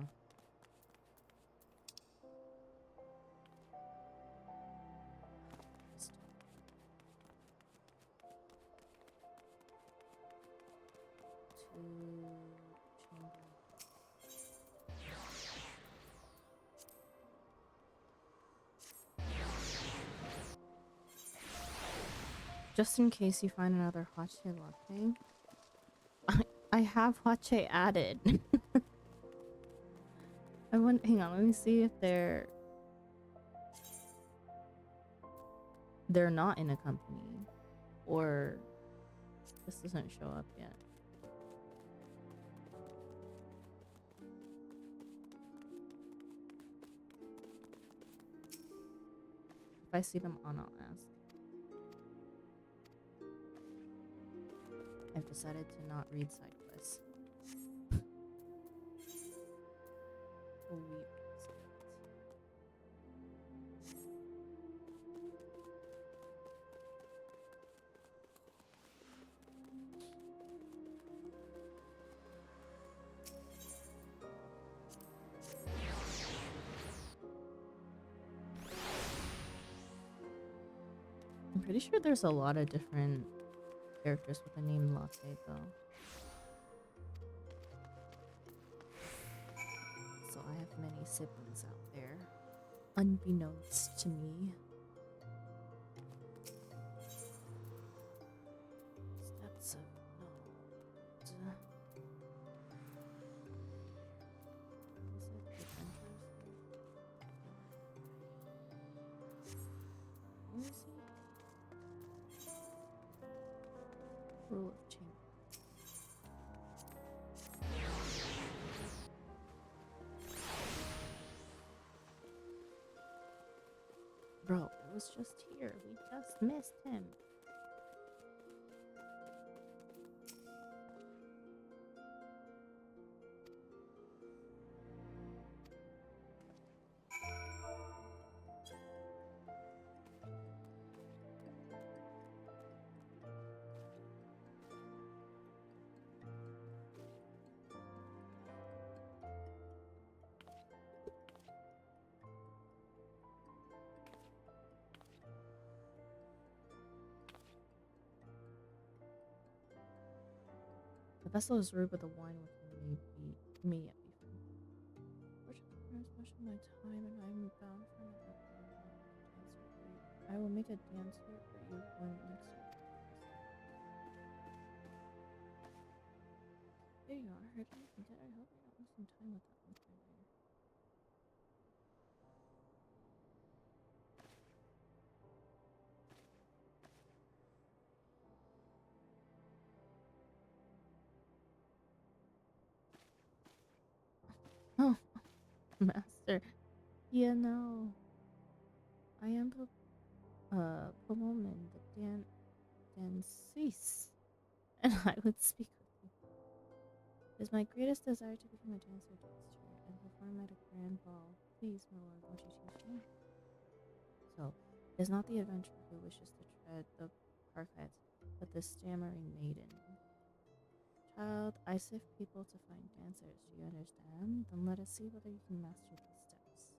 Just in case you find another Hache latte, I have Hache added. I want. Hang on, let me see if they're not in a company, or this doesn't show up yet. If I see them on, I'll ask. I've decided to not read side quests. I'm pretty sure there's a lot of different characters with the name Latte, though. So I have many siblings out there, unbeknownst to me. Steps of Node. Is it adventures? Where is he? Rule of Change. Bro, it was just here. We just missed him. The vessel is rude, but the wine within may yet be fine. Fortunately, much of my time, and I am bound for another dancer for you. I will make a dancer for you when next week. There you are. Heard anything good? I hope you're not wasting time with that one right there. Oh, master. Yeah, no. I am Pomomin, the danseuse, and I would speak with you. It is my greatest desire to become a dancer and perform at a grand ball. Please, my lord, won't you teach me? So, it is not the adventurer who wishes to tread the parquet, but the stammering maiden. Child, I sift people to find dancers. Do you understand? Then let us see whether you can master these steps.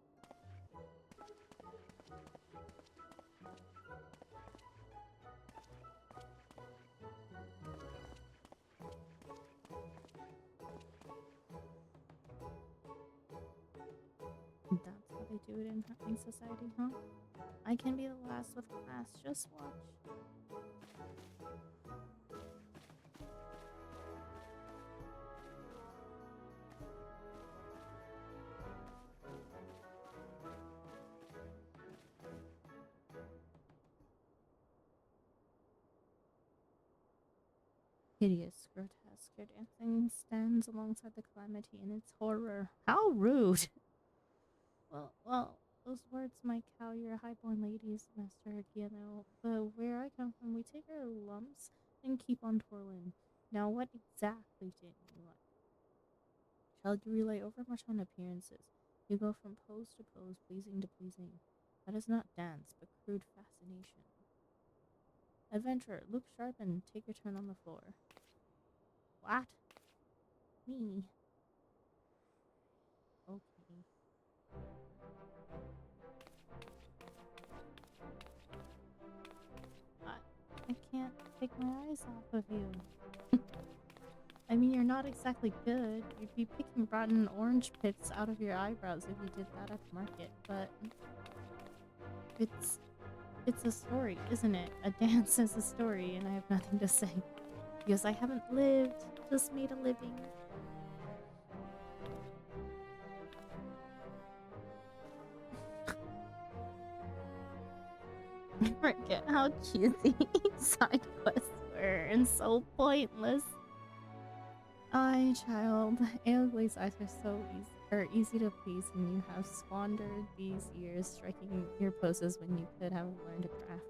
they do it in Halfling society, huh? I can be the last with class. Just watch. Hideous, grotesque, your dancing stands alongside the calamity in its horror. How rude! Well, those words might cow your highborn ladies, Master Giano, but where I come from, we take our lumps and keep on twirling. Now, what exactly didn't you like? Shall you rely overmuch on appearances? You go from pose to pose, pleasing to pleasing. That is not dance, but crude fascination. Adventurer, look sharp and take your turn on the floor. What? Me? Okay. I can't take my eyes off of you. I mean, you're not exactly good. You'd be picking rotten orange pits out of your eyebrows if you did that at the market, but it's a story, isn't it? A dance is a story, and I have nothing to say. Because I haven't lived, just made a living. I forget how cheesy side quests were and so pointless. Ay, child, Ailglade's eyes are easy to please, and you have squandered these years striking your poses when you could have learned a craft.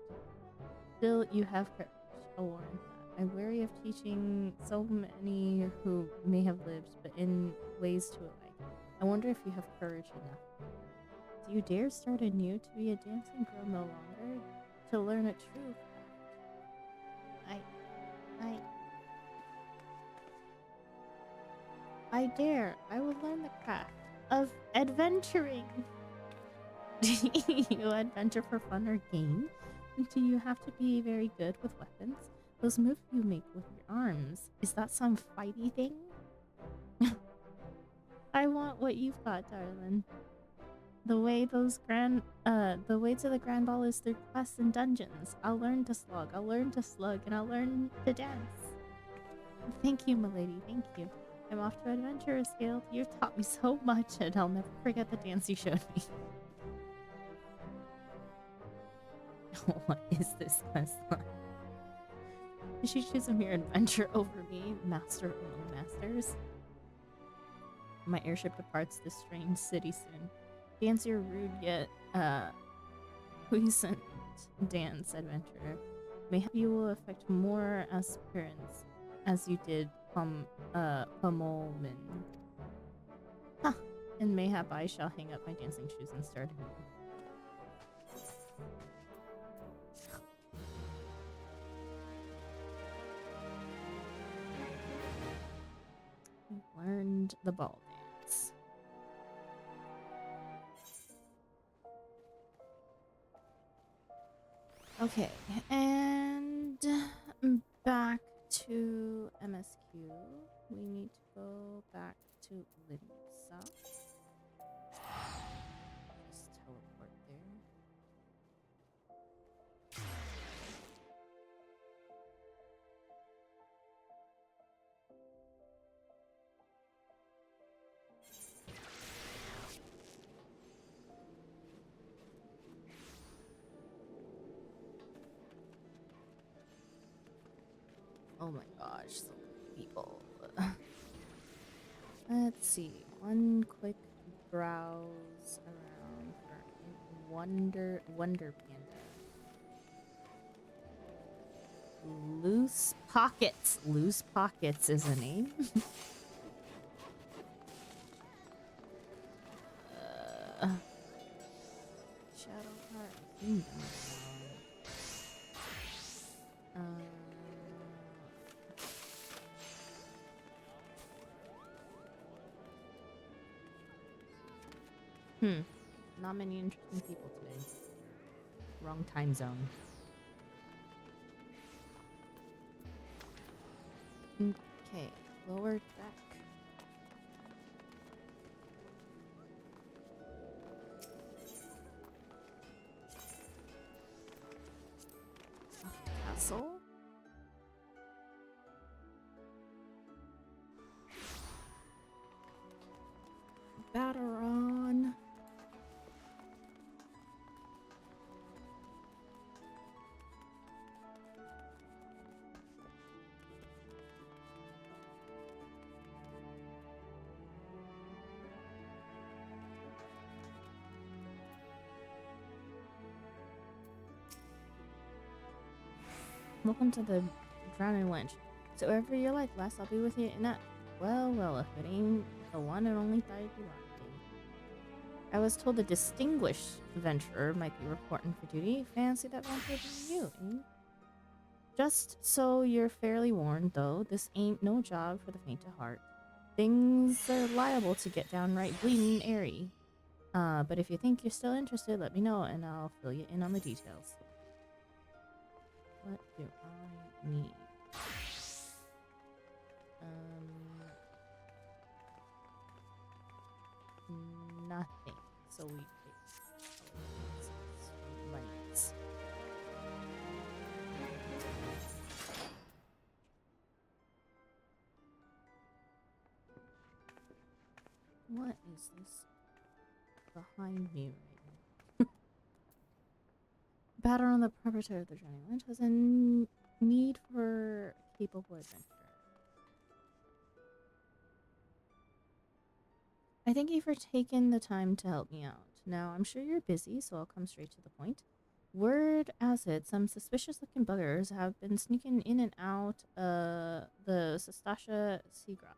Still, you have courage. I'll warrant that. I'm wary of teaching so many who may have lived, but in ways too alike. I wonder if you have courage enough. Do you dare start anew to be a dancing girl no longer? To learn a true craft? I dare. I will learn the craft of adventuring. Do you adventure for fun or gain? Do you have to be very good with weapons? Those moves you make with your arms, is that some fighty thing? I want what you've got, darling. The way to the Grand Ball is through quests and dungeons. I'll learn to slug, and I'll learn to dance. Thank you, milady, thank you. I'm off to Adventurer's Guild. You've taught me so much, and I'll never forget the dance you showed me. What is this quest line? Did she choose a mere adventure over me, master among masters? My airship departs this strange city soon. Dance your rude yet, puissant dance, adventurer. Mayhap you will affect more aspirants as you did Pummelman. Huh. And mayhap I shall hang up my dancing shoes and start anew. We've learned the ball dance. Okay, and back to MSQ. We need to go back to Limsa. Just teleport there. Oh my gosh, so many people. Let's see. One quick browse around for Wonder Panda. Loose Pockets. Loose Pockets is a name. Shadowheart Kingdom. Not many interesting people today. Wrong time zone. Okay, lower deck. vessel. Battaron. Welcome to the Drowning Wench. So wherever you're like last, I'll be with you in that. Well, if it ain't the one and only Thaiki. I was told a distinguished adventurer might be reporting for duty. Fancy that vampire being you, eh? Just so you're fairly warned, though, this ain't no job for the faint of heart. Things are liable to get downright bleeding airy. But if you think you're still interested, let me know and I'll fill you in on the details. What do I need? Nothing. So we lights. What is this behind me right now? Batter on the proprietor of the Drowning Wench has a need for a capable adventurer. I thank you for taking the time to help me out. Now, I'm sure you're busy, so I'll come straight to the point. Word has it, some suspicious-looking buggers have been sneaking in and out the Sestasha Seagrot.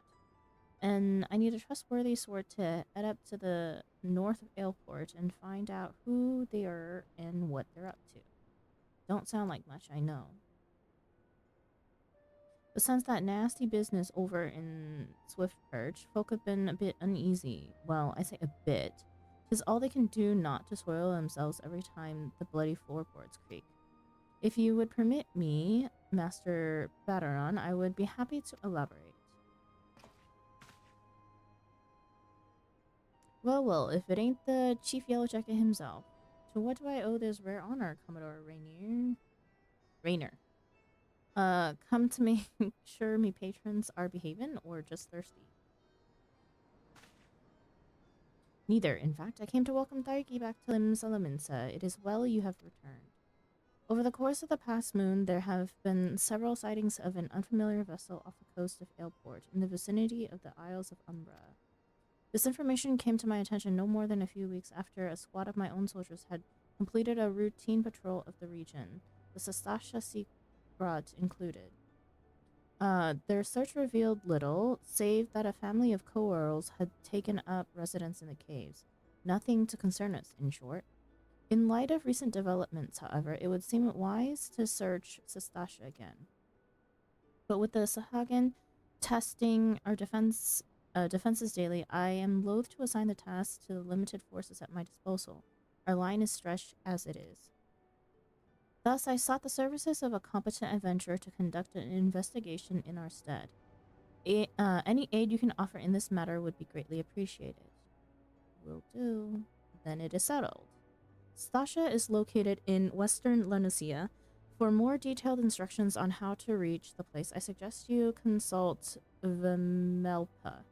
And I need a trustworthy sword to head up to the north of Aleport and find out who they are and what they're up to. Don't sound like much, I know. But since that nasty business over in Swiftperch, folk have been a bit uneasy. Well, I say a bit. 'Tis all they can do not to soil themselves every time the bloody floorboards creak. If you would permit me, Master Battaron, I would be happy to elaborate. Well, if it ain't the Chief Yellowjacket himself. To what do I owe this rare honor, Commodore Rainer? Come to make sure me patrons are behaving or just thirsty? Neither. In fact, I came to welcome Thaiki back to Lim Salaminsa. It is well you have returned. Over the course of the past moon, there have been several sightings of an unfamiliar vessel off the coast of Aleport in the vicinity of the Isles of Umbra. This information came to my attention no more than a few weeks after a squad of my own soldiers had completed a routine patrol of the region, the Sestasha Seagrot included. Their search revealed little, save that a family of Coeurls had taken up residence in the caves. Nothing to concern us, in short. In light of recent developments, however, it would seem wise to search Sestasha again. But with the Sahagin testing our defenses daily, I am loath to assign the task to the limited forces at my disposal. Our line is stretched as it is. Thus, I sought the services of a competent adventurer to conduct an investigation in our stead. Any aid you can offer in this matter would be greatly appreciated. Will do. Then it is settled. Stasha is located in western Lenusia. For more detailed instructions on how to reach the place, I suggest you consult Vimelpa.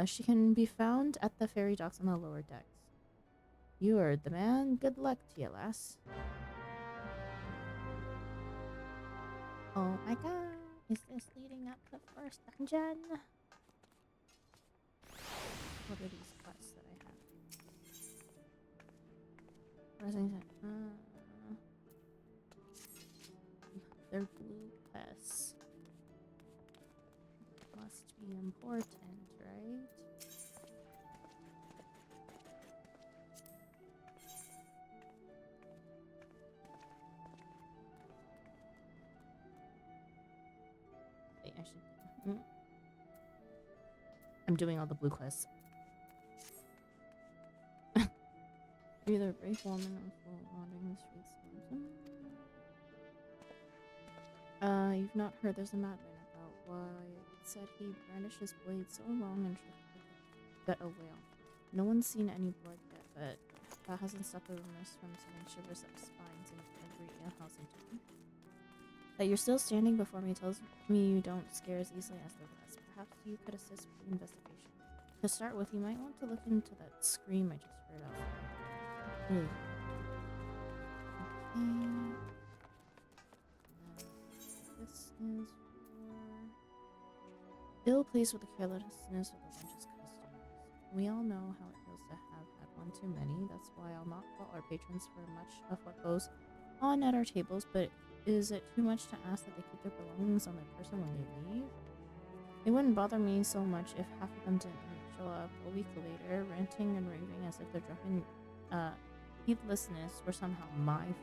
She can be found at the ferry docks on the lower decks. You are the man. Good luck to you, lass. Oh my god, is this leading up to the first dungeon? What are these quests that I have? They're blue quests. Must be important, right? Wait, I should... I'm doing all the blue quests. You're either a brave woman or full wandering the streets. You've not heard there's a madman about. Why, it said he brandished his blade so long and tried to gut a whale. No one's seen any blood yet, but that hasn't stopped the rumors from sending shivers up spines in every alehouse in town. That you're still standing before me tells me you don't scare as easily as the rest. Perhaps you could assist with the investigation. To start with, you might want to look into that scream I just heard outside. Ugh. Okay. This is for ill pleased with the carelessness of the lunch's customers. We all know how it feels to have had one too many. That's why I'll not fault our patrons for much of what goes on at our tables, but is it too much to ask that they keep their belongings on their person when they leave? It wouldn't bother me so much if half of them didn't show up a week later, ranting and raving as if their drunken heedlessness were somehow my fault.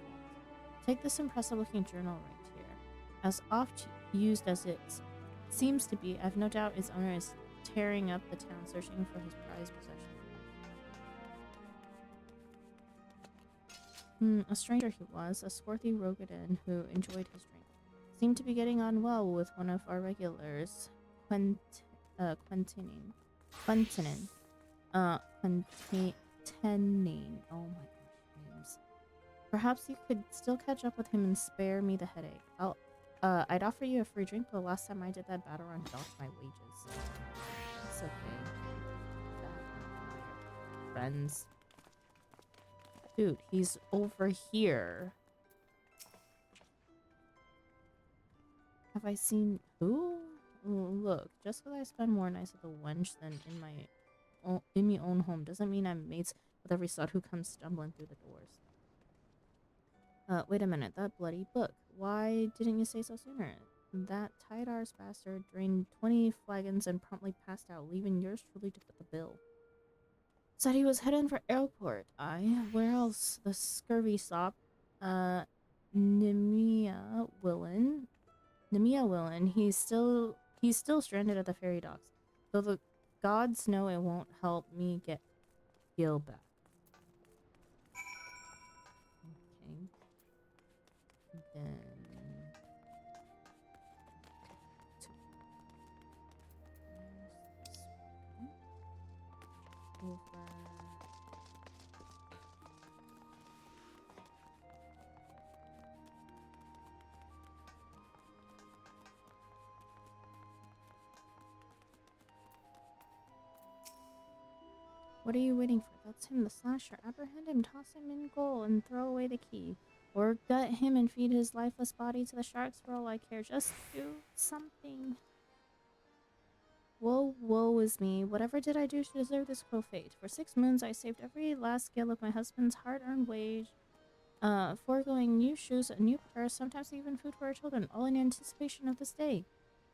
Take this impressive-looking journal right here. As oft used as it seems to be, I've no doubt its owner is tearing up the town searching for his prized possession. A stranger he was, a swarthy Rogadan who enjoyed his drink. Seemed to be getting on well with one of our regulars, Quentinin. Quentinin. Oh my gosh, names. Perhaps you could still catch up with him and spare me the headache. I'd offer you a free drink, but the last time I did that battle run docked my wages. It's okay. Friends. Dude, he's over here. Have I seen who? Look, just because I spend more nights at the wench than in my own home doesn't mean I'm mates with every sod who comes stumbling through the doors. Wait a minute, that bloody book. Why didn't you say so sooner? That Tydar's bastard drained 20 flagons and promptly passed out, leaving yours truly to foot the bill. Said he was heading for airport. Where else? The scurvy sop. Nemia Willen. He's still stranded at the ferry docks. Though the gods know it won't help me get Gil back. Okay. Then over. What are you waiting for? That's him, the slasher. Apprehend him, toss him in goal, and throw away the key. Or gut him and feed his lifeless body to the sharks for all I care. Just do something. Woe is me. Whatever did I do to deserve this cruel fate? For 6 moons I saved every last gil of my husband's hard-earned wage, foregoing new shoes, a new purse, sometimes even food for our children, all in anticipation of this day.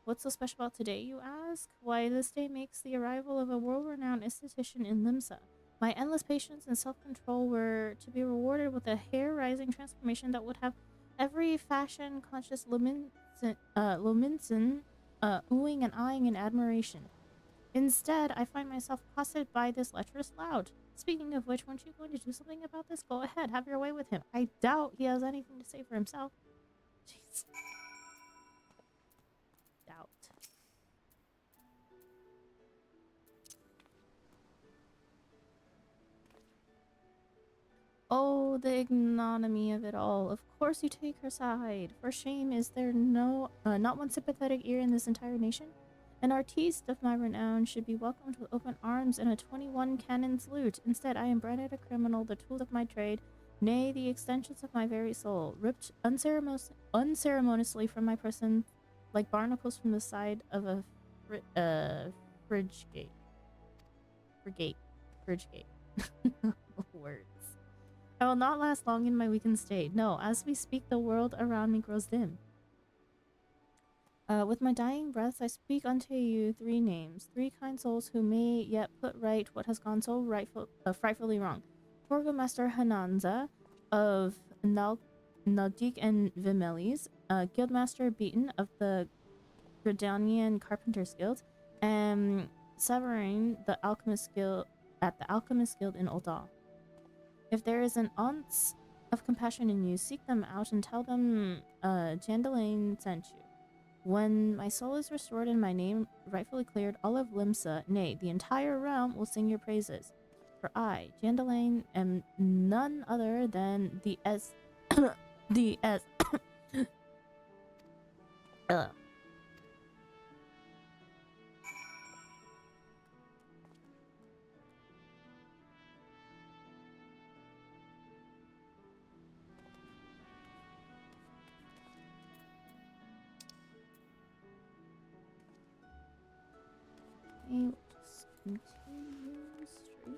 What's so special about today, you ask? Why, this day makes the arrival of a world-renowned esthetician in Limsa. My endless patience and self-control were to be rewarded with a hair-rising transformation that would have every fashion-conscious Lominson oohing and eyeing in admiration. Instead, I find myself accosted by this lecherous lout. Speaking of which, weren't you going to do something about this? Go ahead, have your way with him. I doubt he has anything to say for himself. Jeez. Doubt. Oh, the ignominy of it all. Of course you take her side. For shame, is there not one sympathetic ear in this entire nation? An artiste of my renown should be welcomed with open arms and a 21 cannon salute. Instead, I am branded a criminal, the tool of my trade, nay, the extensions of my very soul, ripped unceremoniously from my person like barnacles from the side of a fridge gate. Words. I will not last long in my weakened state. No, as we speak, the world around me grows dim. With my dying breaths, I speak unto you 3 names, 3 kind souls who may yet put right what has gone so frightfully wrong. Burgomaster Hananza of Naldik and Vimelis, Guildmaster Beaton of the Gridanian Carpenters Guild, and Severine, the Alchemist Guild at the Alchemist Guild in Ul'dah. If there is an ounce of compassion in you, seek them out and tell them Jandalain sent you. When my soul is restored and my name rightfully cleared, all of Limsa, nay, the entire realm, will sing your praises. For I, Jandalain, am none other than the Ugh. Okay, we'll just continue straight.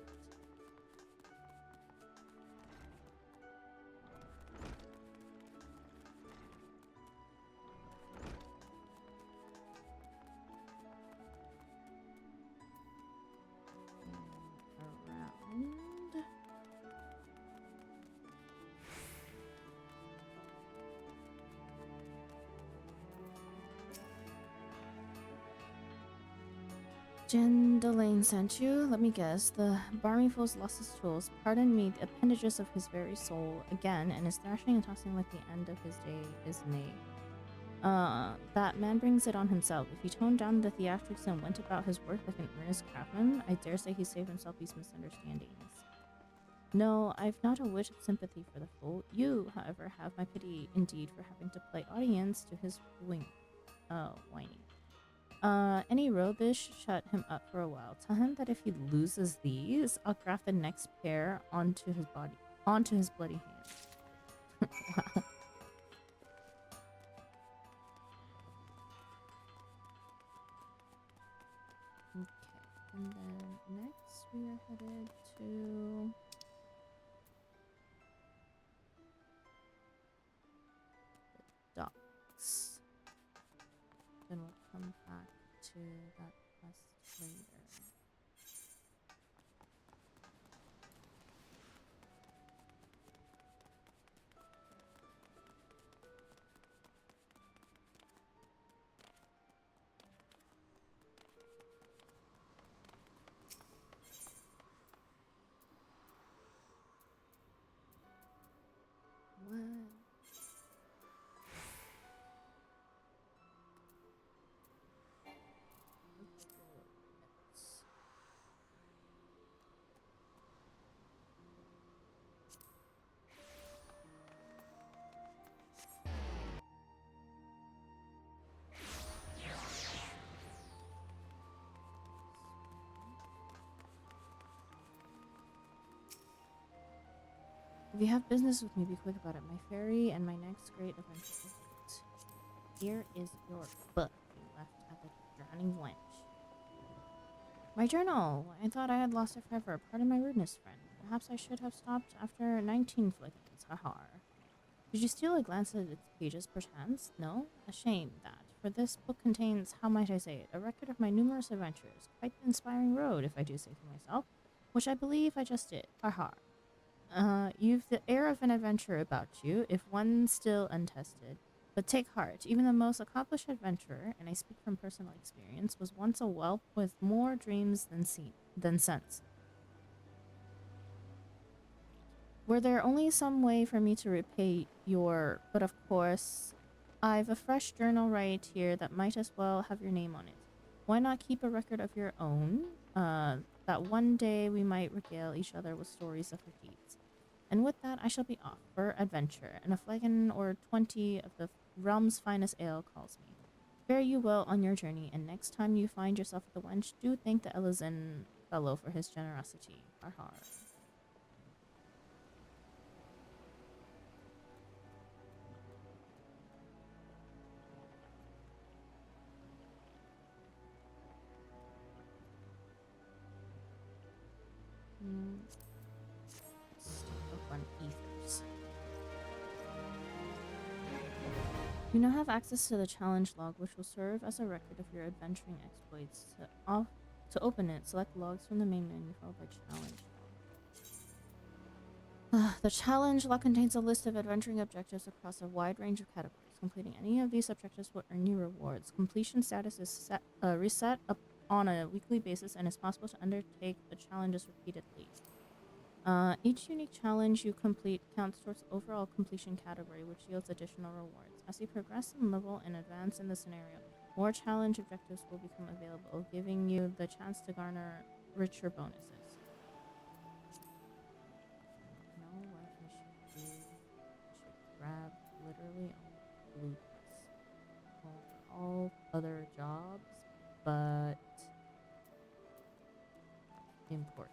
Around. Jen Delane sent you. Let me guess. The barmy fool's lost his tools. Pardon me, the appendages of his very soul again, and is thrashing and tossing like the end of his day is nay. That man brings it on himself. If he toned down the theatrics and went about his work like an earnest craftsman, I dare say he saved himself these misunderstandings. No, I've not a whit of sympathy for the fool. You, however, have my pity indeed for having to play audience to his whining. Any rubbish shut him up for a while. Tell him that if he loses these, I'll graft the next pair onto his bloody hand. Wow. Okay, and then next we are headed to the docks. Then we'll come back to that quest later. What? If you have business with me, be quick about it. My ferry and my next great adventure. Here is your book you left at the drowning wench. My journal! I thought I had lost it forever. Pardon my rudeness, friend. Perhaps I should have stopped after 19 flickings. Haha. Did you steal a glance at its pages, perchance? No? A shame, that. For this book contains, how might I say it, a record of my numerous adventures. Quite the inspiring road, if I do say so myself. Which I believe I just did. Haha. You've the air of an adventurer about you, if one still untested. But take heart, even the most accomplished adventurer, and I speak from personal experience, was once a whelp with more dreams than sense. Were there only some way for me to repay but of course, I've a fresh journal right here that might as well have your name on it. Why not keep a record of your own, that one day we might regale each other with stories of your deeds. And with that, I shall be off for adventure, and a flagon or 20 of the realm's finest ale calls me. Fare you well on your journey, and next time you find yourself at the wench, do thank the Elizin fellow for his generosity. Har har. On ethers. You now have access to the challenge log, which will serve as a record of your adventuring exploits. To open it, select logs from the main menu followed by challenge log. The challenge log contains a list of adventuring objectives across a wide range of categories. Completing any of these objectives will earn you rewards. Completion status is reset up on a weekly basis and is possible to undertake the challenges repeatedly. Each unique challenge you complete counts towards the overall completion category, which yields additional rewards. As you progress in level and advance in the scenario, more challenge objectives will become available, giving you the chance to garner richer bonuses. You know what I should do? I should grab literally all the loot. Hold on. of other jobs, but important.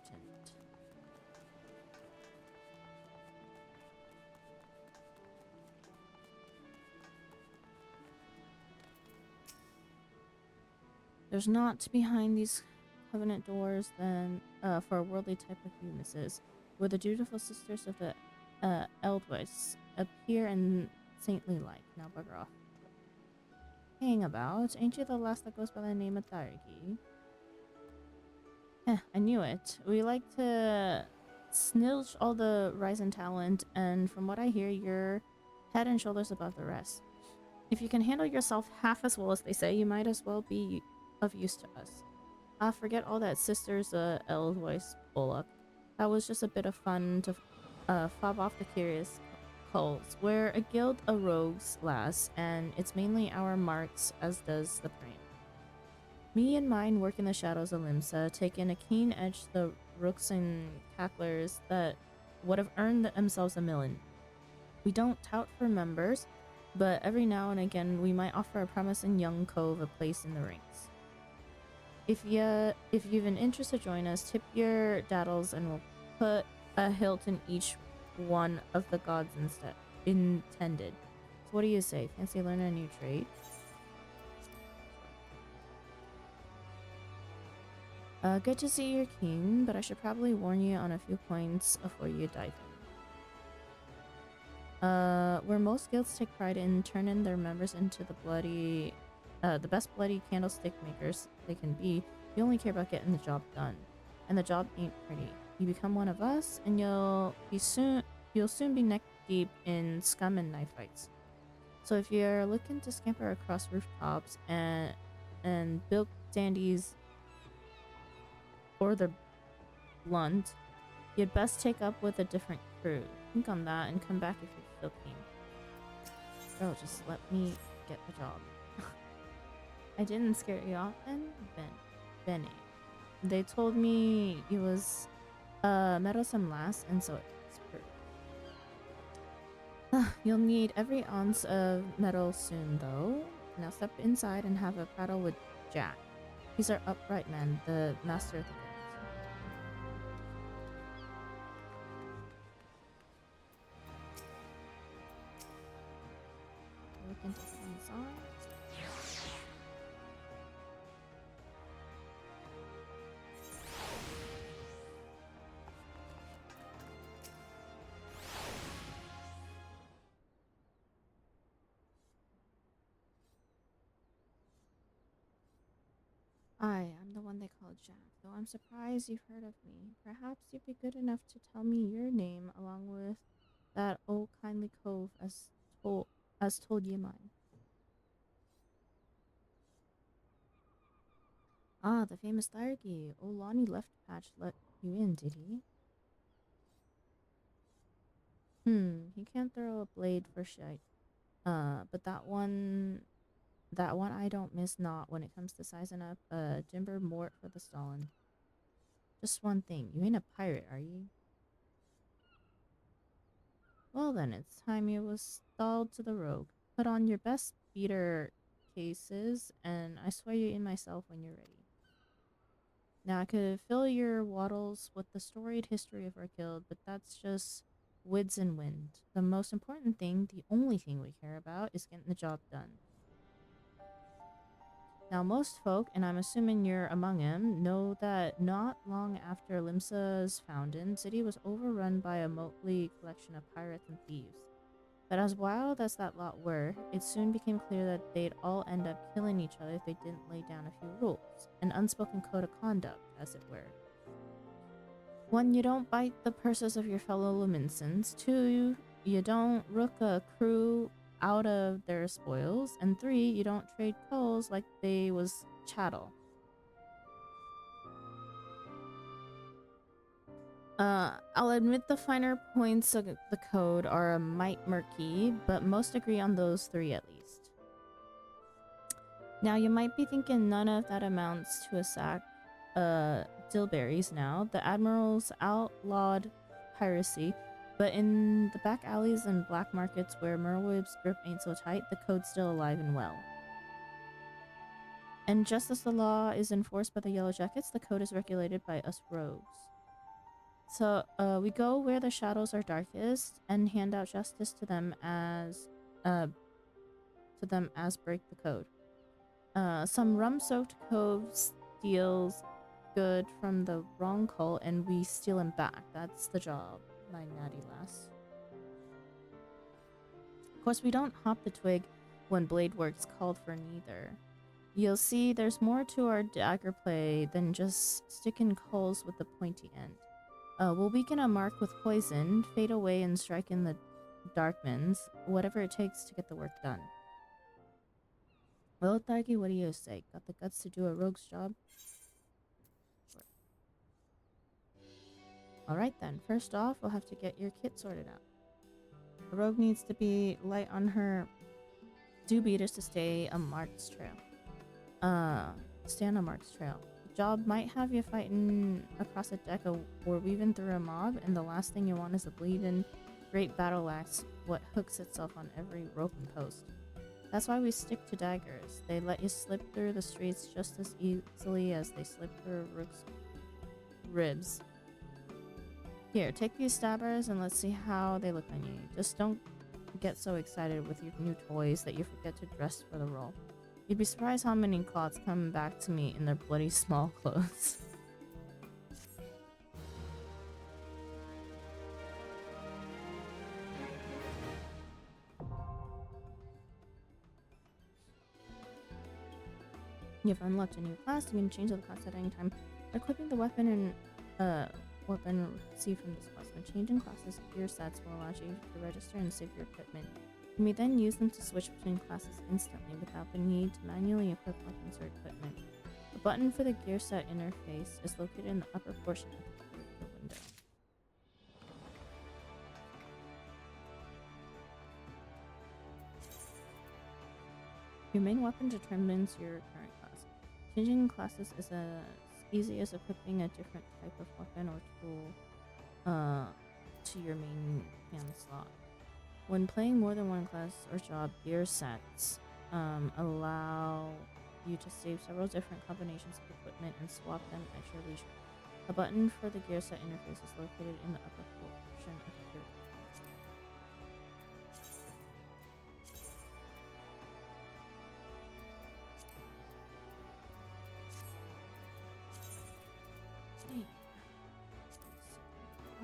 There's not behind these covenant doors than for a worldly type of humanesses, where the dutiful sisters of the Eldwys appear in saintly like. Now bugger off. Hang about, ain't you the last that goes by the name of Thargi? I knew it. We like to snilch all the rising talent, and from what I hear, you're head and shoulders above the rest. If you can handle yourself half as well as they say, you might as well be of use to us. Forget all that sisters Eldwys bullock. That was just a bit of fun to fob off the curious cults. We're a guild of rogues, lass, and it's mainly our marks as does the prey. Me and mine work in the shadows of Limsa, taking a keen edge to the rooks and cacklers that would have earned themselves a million. We don't tout for members, but every now and again we might offer a promising young cove a place in the ranks. If you've an interest to join us, tip your daddles and we'll put a hilt in each one of the gods intended. So what do you say? Fancy learning a new trade? Good to see you're keen, but I should probably warn you on a few points before you dive in. Where most guilds take pride in turning their members into the best bloody candlestick makers they can be, you only care about getting the job done. And the job ain't pretty. You become one of us, and you'll soon be neck deep in scum and knife fights. So if you're looking to scamper across rooftops and bilk dandies or the blunt, you'd best take up with a different crew. Think on that and come back if you feel keen. Girl, just let me get the job. I didn't scare you off then? Benny. They told me you was a meddlesome lass, and so it's proved. You'll need every ounce of metal soon, though. Now step inside and have a prattle with Jack. He's our upright man, the master of the guild. Look into things on. I'm the one they call Jack, though I'm surprised you've heard of me. Perhaps you'd be good enough to tell me your name along with that old kindly cove as told ye mine. Ah, the famous Thargi. Old Lonnie Left Patch let you in, did he? He can't throw a blade for shite. But that one I don't miss not when it comes to sizing up a Jimber Mort for the Stalin. Just one thing, you ain't a pirate, are you? Well then, it's time you was stalled to the rogue. Put on your best beater cases, and I swear you in myself when you're ready. Now I could fill your waddles with the storied history of our guild, but that's just wids and wind. The most important thing, the only thing we care about, is getting the job done. Now, most folk, and I'm assuming you're among them, know that not long after Limsa's founding, city was overrun by a motley collection of pirates and thieves. But as wild as that lot were, it soon became clear that they'd all end up killing each other if they didn't lay down a few rules, an unspoken code of conduct, as it were. 1, you don't bite the purses of your fellow Luminsons. 2, you don't rook a crew out of their spoils, and 3, you don't trade coals like they was chattel. I'll admit the finer points of the code are a mite murky, but most agree on those 3 at least. Now you might be thinking none of that amounts to a sack dillberries now. The admirals outlawed piracy, but in the back alleys and black markets where Merwib's grip ain't so tight, the code's still alive and well. And just as the law is enforced by the Yellow Jackets, the code is regulated by us rogues. So we go where the shadows are darkest and hand out justice uh, to them as break the code. Some rum-soaked cove steals good from the wrong cult, and we steal him back. That's the job, my natty lass. Of course, we don't hop the twig when blade work's called for neither. You'll see there's more to our dagger play than just sticking coals with the pointy end. We'll weaken a mark with poison, fade away and strike in the darkmans, whatever it takes to get the work done. Well, Darky, what do you say? Got the guts to do a rogue's job? Sure. Alright then, first off, we'll have to get your kit sorted out. The rogue needs to be light on her do-beaters to stay on Mark's trail. Stay on a Mark's trail. The job might have you fighting across a deck or weaving through a mob, and the last thing you want is a bleeding great battle axe what hooks itself on every rope and post. That's why we stick to daggers. They let you slip through the streets just as easily as they slip through a rook's ribs. Here, take these stabbers and let's see how they look on you. Just don't get so excited with your new toys that you forget to dress for the role. You'd be surprised how many clots come back to me in their bloody small clothes. You've unlocked a new class. You can change the class at any time. Equipping the weapon and weapon received from this class. When changing classes, gear sets will allow you to register and save your equipment. You may then use them to switch between classes instantly without the need to manually equip weapons or equipment. The button for the gear set interface is located in the upper portion of the window. Your main weapon determines your current class. Changing classes is as easy as equipping a different type of weapon or tool to your main hand slot. When playing more than one class or job, gear sets allow you to save several different combinations of equipment and swap them at your leisure. A button for the gear set interface is located in the upper portion of the gear. Okay.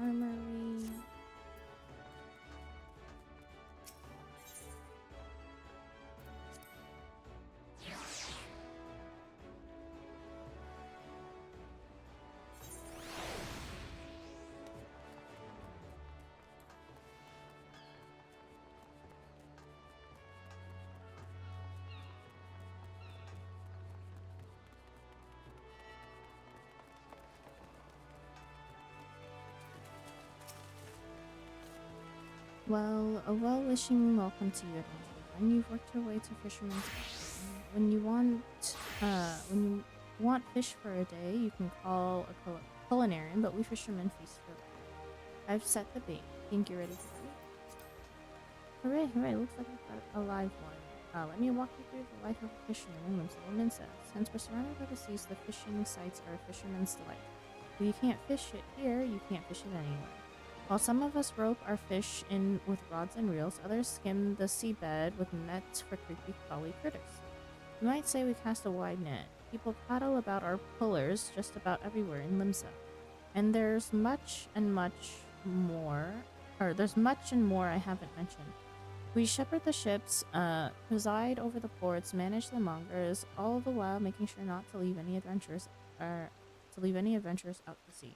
Armory. Well, a well-wishing welcome to you, adventure friend. You've worked your way to Fisherman's Wharf. When you want fish for a day, you can call a culinarian, but we fishermen feast for life. I've set the bait. Think you're ready for it? Hooray, hooray, looks like I've got a live one. Let me walk you through the life of a fisherman in Limsa says. Since we're surrounded by the seas, the fishing sites are a fisherman's delight. If you can't fish it here, you can't fish it anywhere. While some of us rope our fish in with rods and reels, others skim the seabed with nets for creepy crawly critters. You might say we cast a wide net. People paddle about our pullers just about everywhere in Limsa. And there's much and more I haven't mentioned. We shepherd the ships, preside over the ports, manage the mongers, all the while making sure not to leave any adventurers out to sea.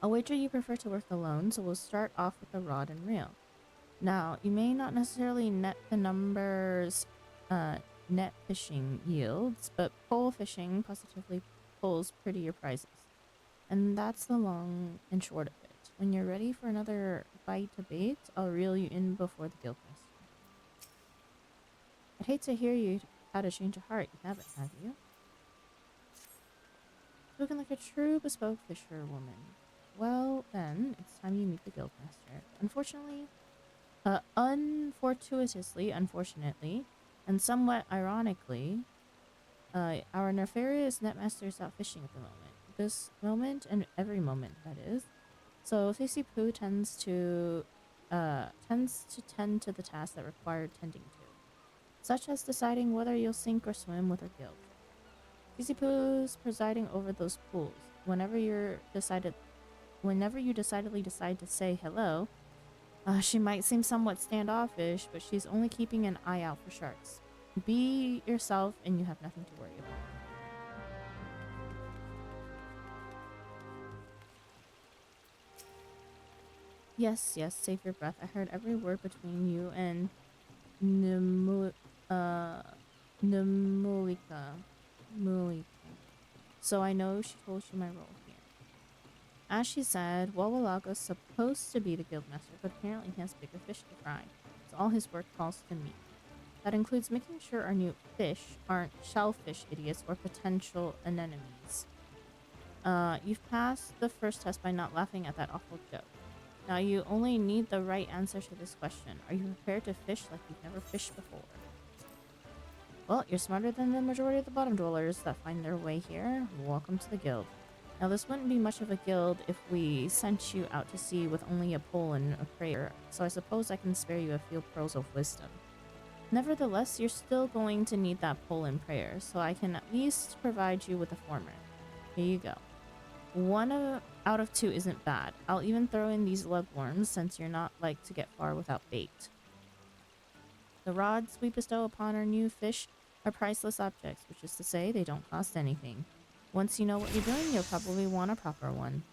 I'll wager you prefer to work alone, so we'll start off with the rod and reel. Now, you may not necessarily net the numbers net fishing yields, but pole fishing positively pulls prettier prizes. And that's the long and short of it. When you're ready for another bite to bait, I'll reel you in before the guildmaster. I'd hate to hear you had a change of heart. You haven't, have you? Spoken like a true bespoke fisherwoman. Well, then, it's time you meet the guildmaster. Unfortunately, and somewhat ironically, Our nefarious netmaster is out fishing at the moment. This moment and every moment, that is. So Facey Poo tends to tend to the tasks that require tending to, such as deciding whether you'll sink or swim with her guild. Facey Poo's presiding over those pools. Whenever you decidedly decide to say hello, she might seem somewhat standoffish, but she's only keeping an eye out for sharks. Be yourself and you have nothing to worry about. Yes, yes, save your breath. I heard every word between you and Nemu uh Nemulika. Mulika. So I know she told you my role here. As she said, Wawalaga's supposed to be the guildmaster, but apparently he has bigger fish to fry. So all his work falls to me. That includes making sure our new fish aren't shellfish idiots or potential anemones. You've passed the first test by not laughing at that awful joke. Now you only need the right answer to this question. Are you prepared to fish like you've never fished before? Well, you're smarter than the majority of the bottom dwellers that find their way here. Welcome to the guild. Now this wouldn't be much of a guild if we sent you out to sea with only a pole and a prayer, so I suppose I can spare you a few pearls of wisdom. Nevertheless, you're still going to need that pole and prayer, so I can at least provide you with a former. Here you go. Out of 2 isn't bad. I'll even throw in these lugworms since you're not like to get far without bait. The rods we bestow upon our new fish are priceless objects, which is to say they don't cost anything. Once you know what you're doing, you'll probably want a proper one.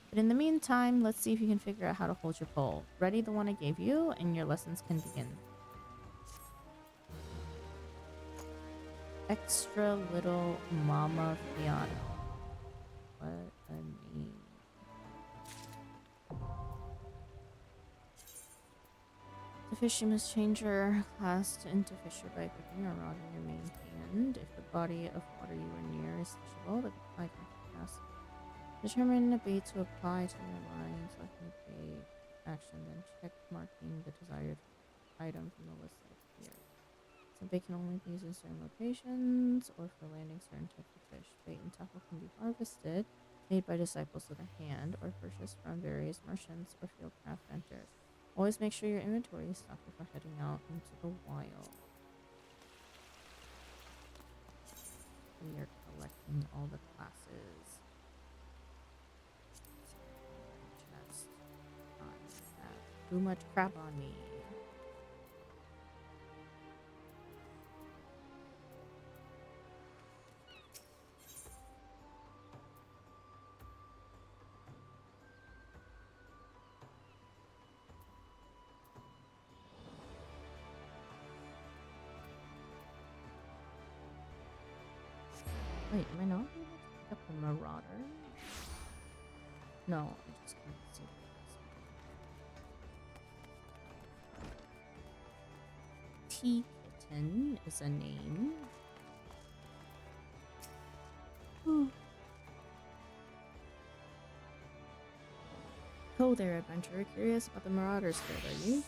But in the meantime, let's see if you can figure out how to hold your pole. Ready the one I gave you, and your lessons can begin. Extra little mama piano. What a name. To fish, you must change your class into fisher by gripping a rod in your main hand. If the body of water you are near is fishable, the I can cast. Determine a bait to apply to your line. Selecting bait action, then check marking the desired item from the list that appears. Some bait can only be used in certain locations or for landing certain types of fish. Bait and tackle can be harvested, made by disciples of the hand, or purchased from various merchants or fieldcraft vendors. Always make sure your inventory is stocked before heading out into the wild. We are collecting all the classes. Chest. I have too much crap on me. Wait, am I not able to pick up the Marauder? No, I just can't see this. Tea Kitten is a name. Ooh. Ho there, adventurer. Curious about the Marauders Guild, are you?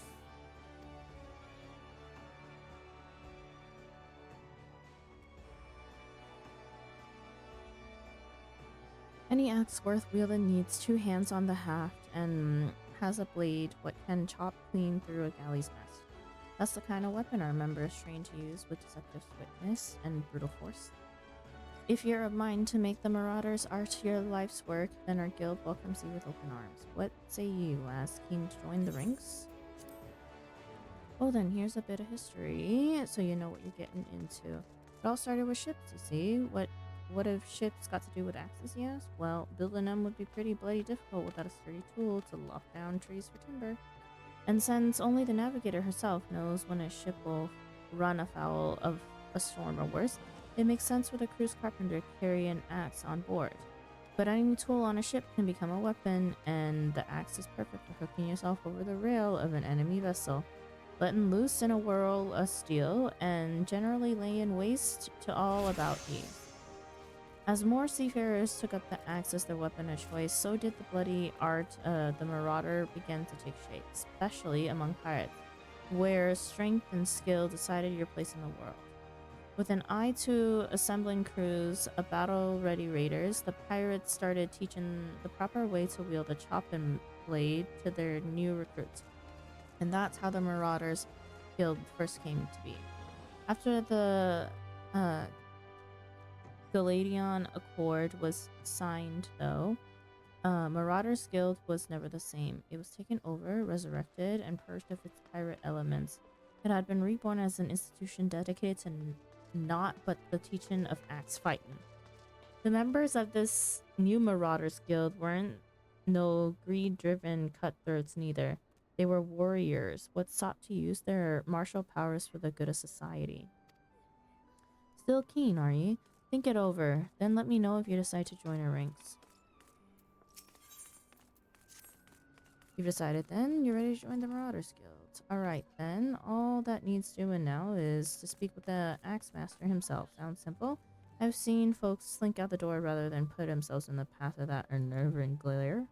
Any axe worth wielding needs 2 hands on the haft and has a blade what can chop clean through a galley's mast. That's the kind of weapon our members train to use with deceptive swiftness and brutal force. If you're of mind to make the Marauders art your life's work, then our guild welcomes you with open arms. What say you, lass? Keen to join the ranks? Well then, here's a bit of history, so you know what you're getting into. It all started with ships, you see. What have ships got to do with axes, yes? Well, building them would be pretty bloody difficult without a sturdy tool to lock down trees for timber. And since only the navigator herself knows when a ship will run afoul of a storm or worse, it makes sense for the crew's carpenter to carry an axe on board. But any tool on a ship can become a weapon, and the axe is perfect for hooking yourself over the rail of an enemy vessel, letting loose in a whirl of steel, and generally laying waste to all about ye. As more seafarers took up the axe as their weapon of choice, so did the bloody art the Marauder began to take shape, especially among pirates, where strength and skill decided your place in the world. With an eye to assembling crews of battle-ready raiders, the pirates started teaching the proper way to wield a chopping blade to their new recruits. And that's how the Marauders Guild first came to be. After the uh, Galadion Accord was signed, though, Marauders Guild was never the same. It was taken over, resurrected, and purged of its pirate elements. It had been reborn as an institution dedicated to naught but the teaching of axe fighting. The members of this new Marauders Guild weren't no greed-driven cutthroats neither. They were warriors, what sought to use their martial powers for the good of society. Still keen, are ye? Think it over, then let me know if you decide to join our ranks. You've decided then? You're ready to join the Marauders Guild. Alright then, all that needs doing now is to speak with the Axe Master himself. Sounds simple? I've seen folks slink out the door rather than put themselves in the path of that unnerving glare.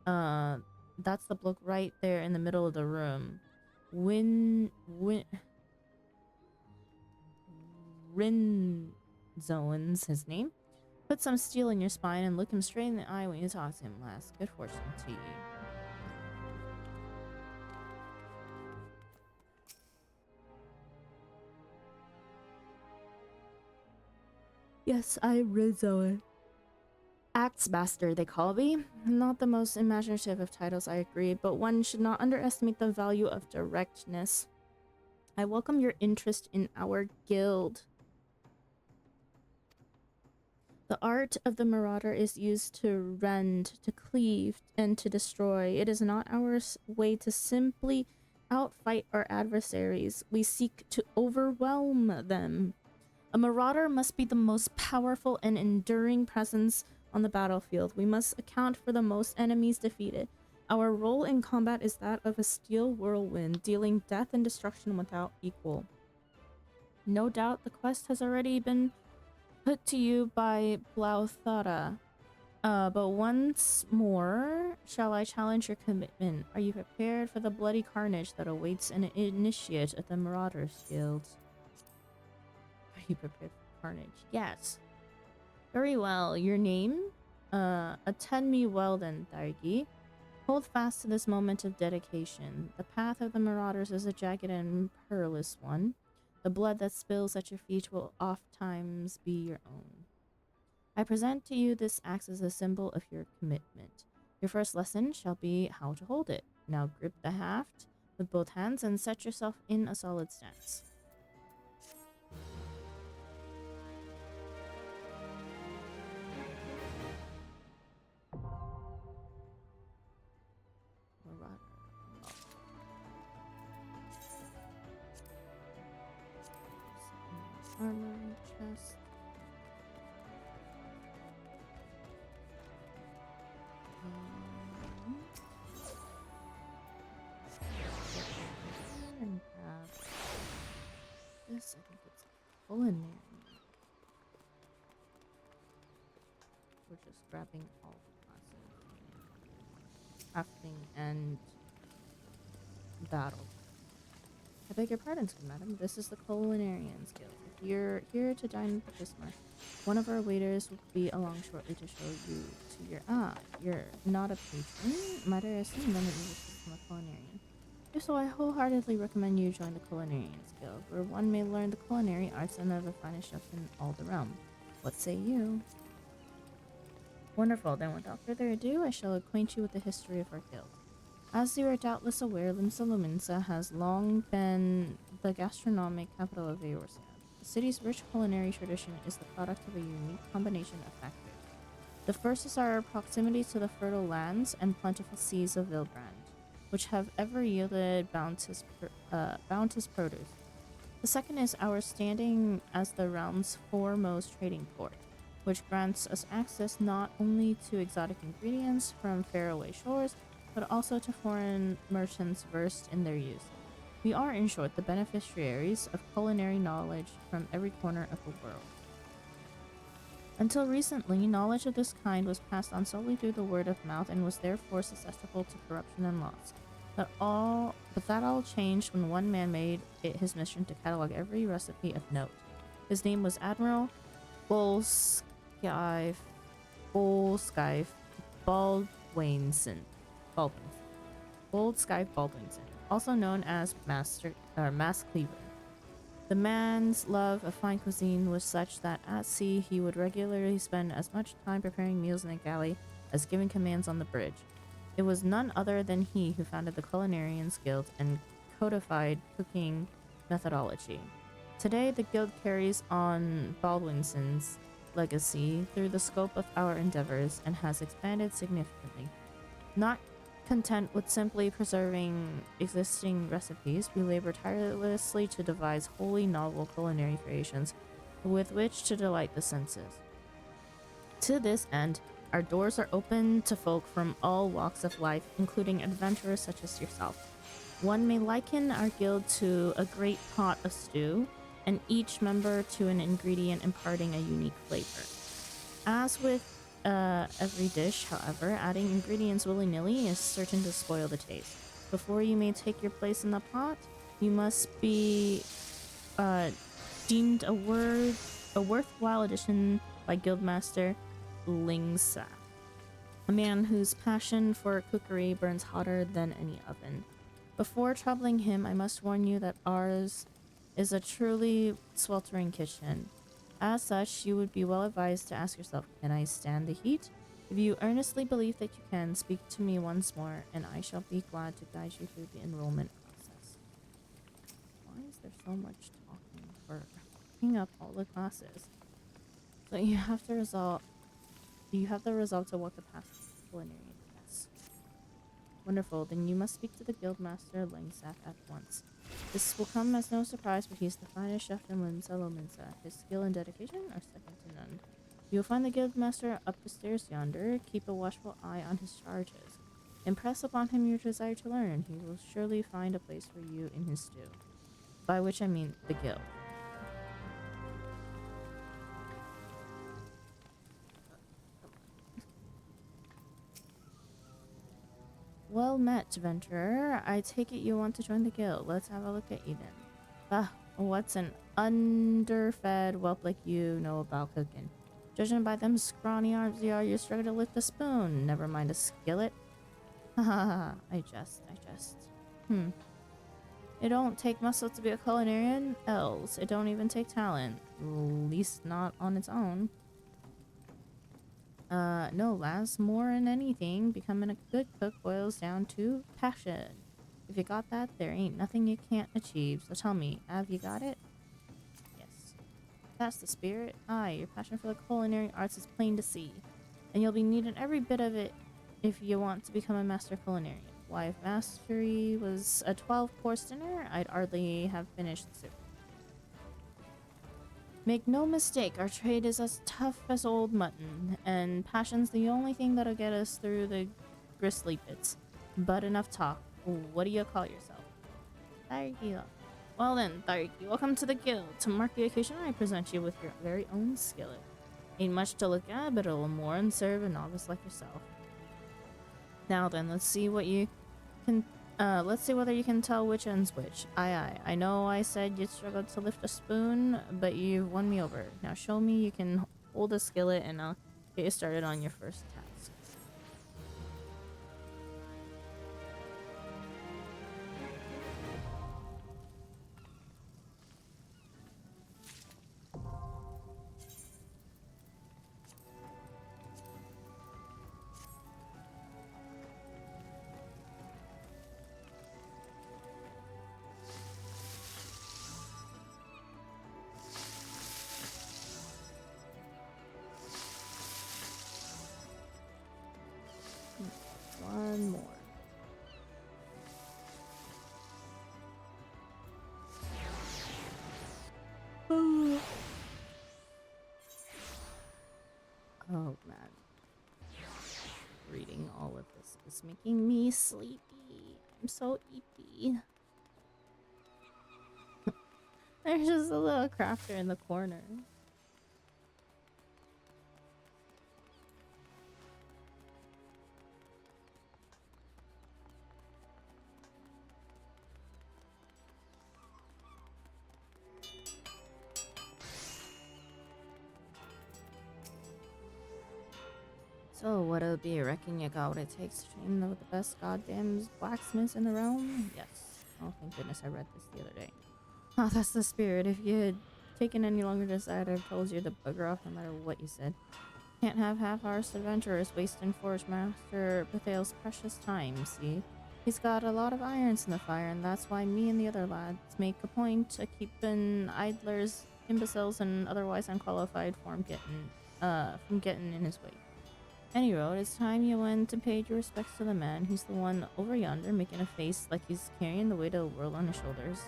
That's the bloke right there in the middle of the room. Rinzoan's his name. Put some steel in your spine and look him straight in the eye when you talk to him, lass. Good fortune to you. Yes, I'm Rinzoan. Axe Master, they call me. Not the most imaginative of titles, I agree, but one should not underestimate the value of directness. I welcome your interest in our guild. The art of the Marauder is used to rend, to cleave, and to destroy. It is not our way to simply outfight our adversaries. We seek to overwhelm them. A Marauder must be the most powerful and enduring presence on the battlefield. We must account for the most enemies defeated. Our role in combat is that of a steel whirlwind, dealing death and destruction without equal. No doubt the quest has already been put to you by Blauthara. But once more, shall I challenge your commitment? Are you prepared for the bloody carnage that awaits an initiate at the Marauders Guild? Are you prepared for carnage? Yes. Very well. Your name? Attend me well then, Dargi. Hold fast to this moment of dedication. The path of the Marauders is a jagged and perilous one. The blood that spills at your feet will ofttimes be your own. I present to you this axe as a symbol of your commitment. Your first lesson shall be how to hold it. Now grip the haft with both hands and set yourself in a solid stance. Armor chest. And grab this. I think it's culinary. We're just grabbing all the classes. Crafting and battle. I beg your pardon, good madam. This is the Culinarian's Guild. If you're here to dine with Bismarck, one of our waiters will be along shortly to show you to your... you're not a patron? Might I assume then that you wish to become a culinarian? If so, I wholeheartedly recommend you join the Culinarian's Guild, where one may learn the culinary arts and are the finest chefs in all the realm. What say you? Wonderful. Then without further ado, I shall acquaint you with the history of our guild. As you are doubtless aware, Limsa Luminsa has long been the gastronomic capital of Eorzea. The city's rich culinary tradition is the product of a unique combination of factors. The first is our proximity to the fertile lands and plentiful seas of Vilbrand, which have ever yielded bounteous produce. The second is our standing as the realm's foremost trading port, which grants us access not only to exotic ingredients from faraway shores, but also to foreign merchants versed in their use. We are, in short, the beneficiaries of culinary knowledge from every corner of the world. Until recently, knowledge of this kind was passed on solely through the word of mouth and was therefore susceptible to corruption and loss. But that all changed when one man made it his mission to catalog every recipe of note. His name was Admiral Bolskyfe Bolskyfe Baldwinson. Baldwinson. Bolskyfe Baldwinson, also known as Mass Cleaver. The man's love of fine cuisine was such that at sea he would regularly spend as much time preparing meals in the galley as giving commands on the bridge. It was none other than he who founded the Culinarians Guild and codified cooking methodology. Today, the guild carries on Baldwinson's legacy through the scope of our endeavors and has expanded significantly. Not content with simply preserving existing recipes, we labor tirelessly to devise wholly novel culinary creations with which to delight the senses. To this end, our doors are open to folk from all walks of life, including adventurers such as yourself. One may liken our guild to a great pot of stew, and each member to an ingredient imparting a unique flavor. As with every dish, however, adding ingredients willy-nilly is certain to spoil the taste. Before you may take your place in the pot, you must be deemed a worthwhile addition by Guildmaster Lingsa, a man whose passion for cookery burns hotter than any oven. Before troubling him, I must warn you that ours is a truly sweltering kitchen. As such, you would be well advised to ask yourself, can I stand the heat? If you earnestly believe that you can, speak to me once more, and I shall be glad to guide you through the enrollment process. Why is there so much talking for picking up all the classes? So you have to resolve. You have the resolve to walk the path of culinary. Yes. Wonderful. Then you must speak to the Guildmaster Langsat at once. This will come as no surprise, but he's the finest chef in Linsa. His skill and dedication are second to none. You will find the Guildmaster up the stairs yonder. Keep a watchful eye on his charges. Impress upon him your desire to learn. He will surely find a place for you in his stew. By which I mean the guild. Well met, Venturer. I take it you want to join the guild. Let's have a look at you then. Ah, what's an underfed whelp like you know about cooking? Judging by them scrawny arms you struggle to lift a spoon. Never mind a skillet. Ha ha ha. I jest. It don't take muscle to be a culinarian, else it don't even take talent. Least not on its own. No, lass, more than anything, becoming a good cook boils down to passion. If you got that, there ain't nothing you can't achieve. So tell me, have you got it? Yes. That's the spirit. Aye, your passion for the culinary arts is plain to see. And you'll be needing every bit of it if you want to become a master culinarian. Why, if mastery was a 12-course dinner, I'd hardly have finished the soup. Make no mistake, our trade is as tough as old mutton, and passion's the only thing that'll get us through the gristly bits. But enough talk. What do you call yourself? Thariki. Well then, Thariki, welcome to the guild. To mark the occasion, I present you with your very own skillet. Ain't much to look at, but it'll more than serve a novice like yourself. Now then, let's see what you can. Let's see whether you can tell which end's which. Aye. I know I said you'd struggle to lift a spoon, but you've won me over. Now show me you can hold a skillet, and I'll get you started on your first task. One more. Oh man. Reading all of this is making me sleepy. I'm so eepy. There's just a little crafter in the corner. So, what'll be? Reckon you got what it takes to train the best goddamn blacksmiths in the realm? Yes. Oh, thank goodness I read this the other day. Oh, that's the spirit. If you had taken any longer to decide, I'd told you to bugger off no matter what you said. Can't have half-arsed adventurers wasting Forge Master Bethal's precious time, see? He's got a lot of irons in the fire, and that's why me and the other lads make a point of keeping idlers, imbeciles, and otherwise unqualified from getting in his way. Any road, it's time you went and paid your respects to the man. He's the one over yonder, making a face like he's carrying the weight of the world on his shoulders.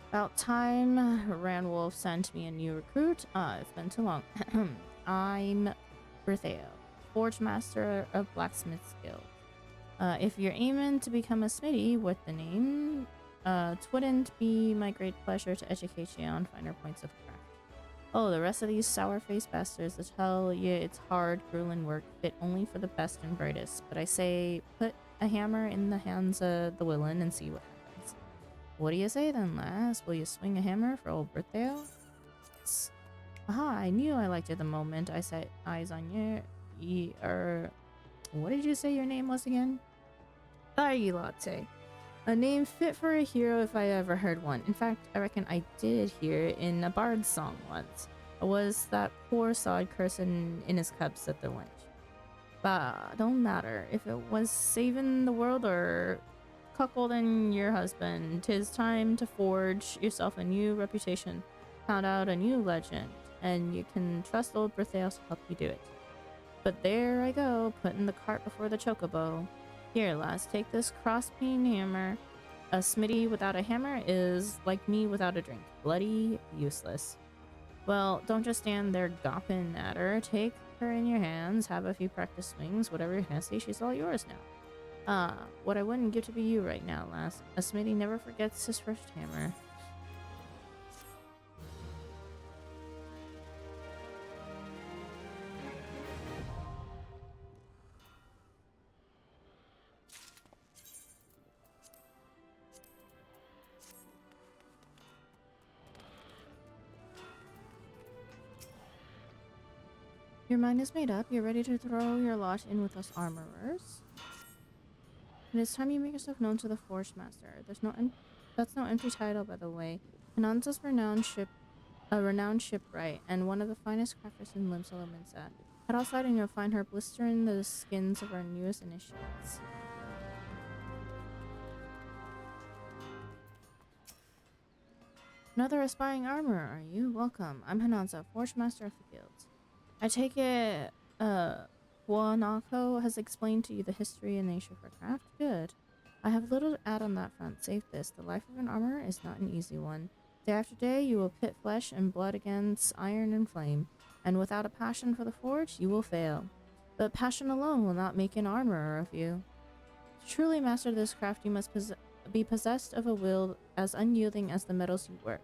About time Ranwolf sent me a new recruit. It's been too long. I'm Bertheo, Forge Master of Blacksmith's Guild. If you're aiming to become a smithy with the name, twouldn't be my great pleasure to educate you on finer points of craft. Oh, the rest of these sour-faced bastards will tell you it's hard, grueling work fit only for the best and brightest. But I say, put a hammer in the hands of the willing and see what happens. What do you say then, lass? Will you swing a hammer for old Bertheo? Aha, I knew I liked you the moment I set eyes on you. What did you say your name was again? Thiggy Latte. A name fit for a hero if I ever heard one. In fact, I reckon I did hear it in a bard's song once. It was that poor sod cursing in his cups at the wench. But don't matter if it was saving the world or cuckolding your husband. 'Tis time to forge yourself a new reputation, found out a new legend, and you can trust old Bertheo to help you do it. But there I go, putting the cart before the chocobo. Here, lass, take this cross-peen hammer. A smithy without a hammer is like me without a drink. Bloody useless. Well, don't just stand there gawping at her. Take her in your hands, have a few practice swings, whatever you're gonna say, she's all yours now. What I wouldn't give to be you right now, lass. A smithy never forgets his first hammer. Your mind is made up. You're ready to throw your lot in with us armorers. And it's time you make yourself known to the Forge Master. That's no empty title, by the way. Hananza's a renowned shipwright, and one of the finest crafters in Limsa. Head outside and you'll find her blistering the skins of our newest initiates. Another aspiring armorer, are you? Welcome. I'm Hananza, Forge Master of the Guild. I take it, Wanako has explained to you the history and nature of her craft? Good. I have little to add on that front, save this. The life of an armorer is not an easy one. Day after day, you will pit flesh and blood against iron and flame, and without a passion for the forge, you will fail. But passion alone will not make an armorer of you. To truly master this craft, you must be possessed of a will as unyielding as the metals you work.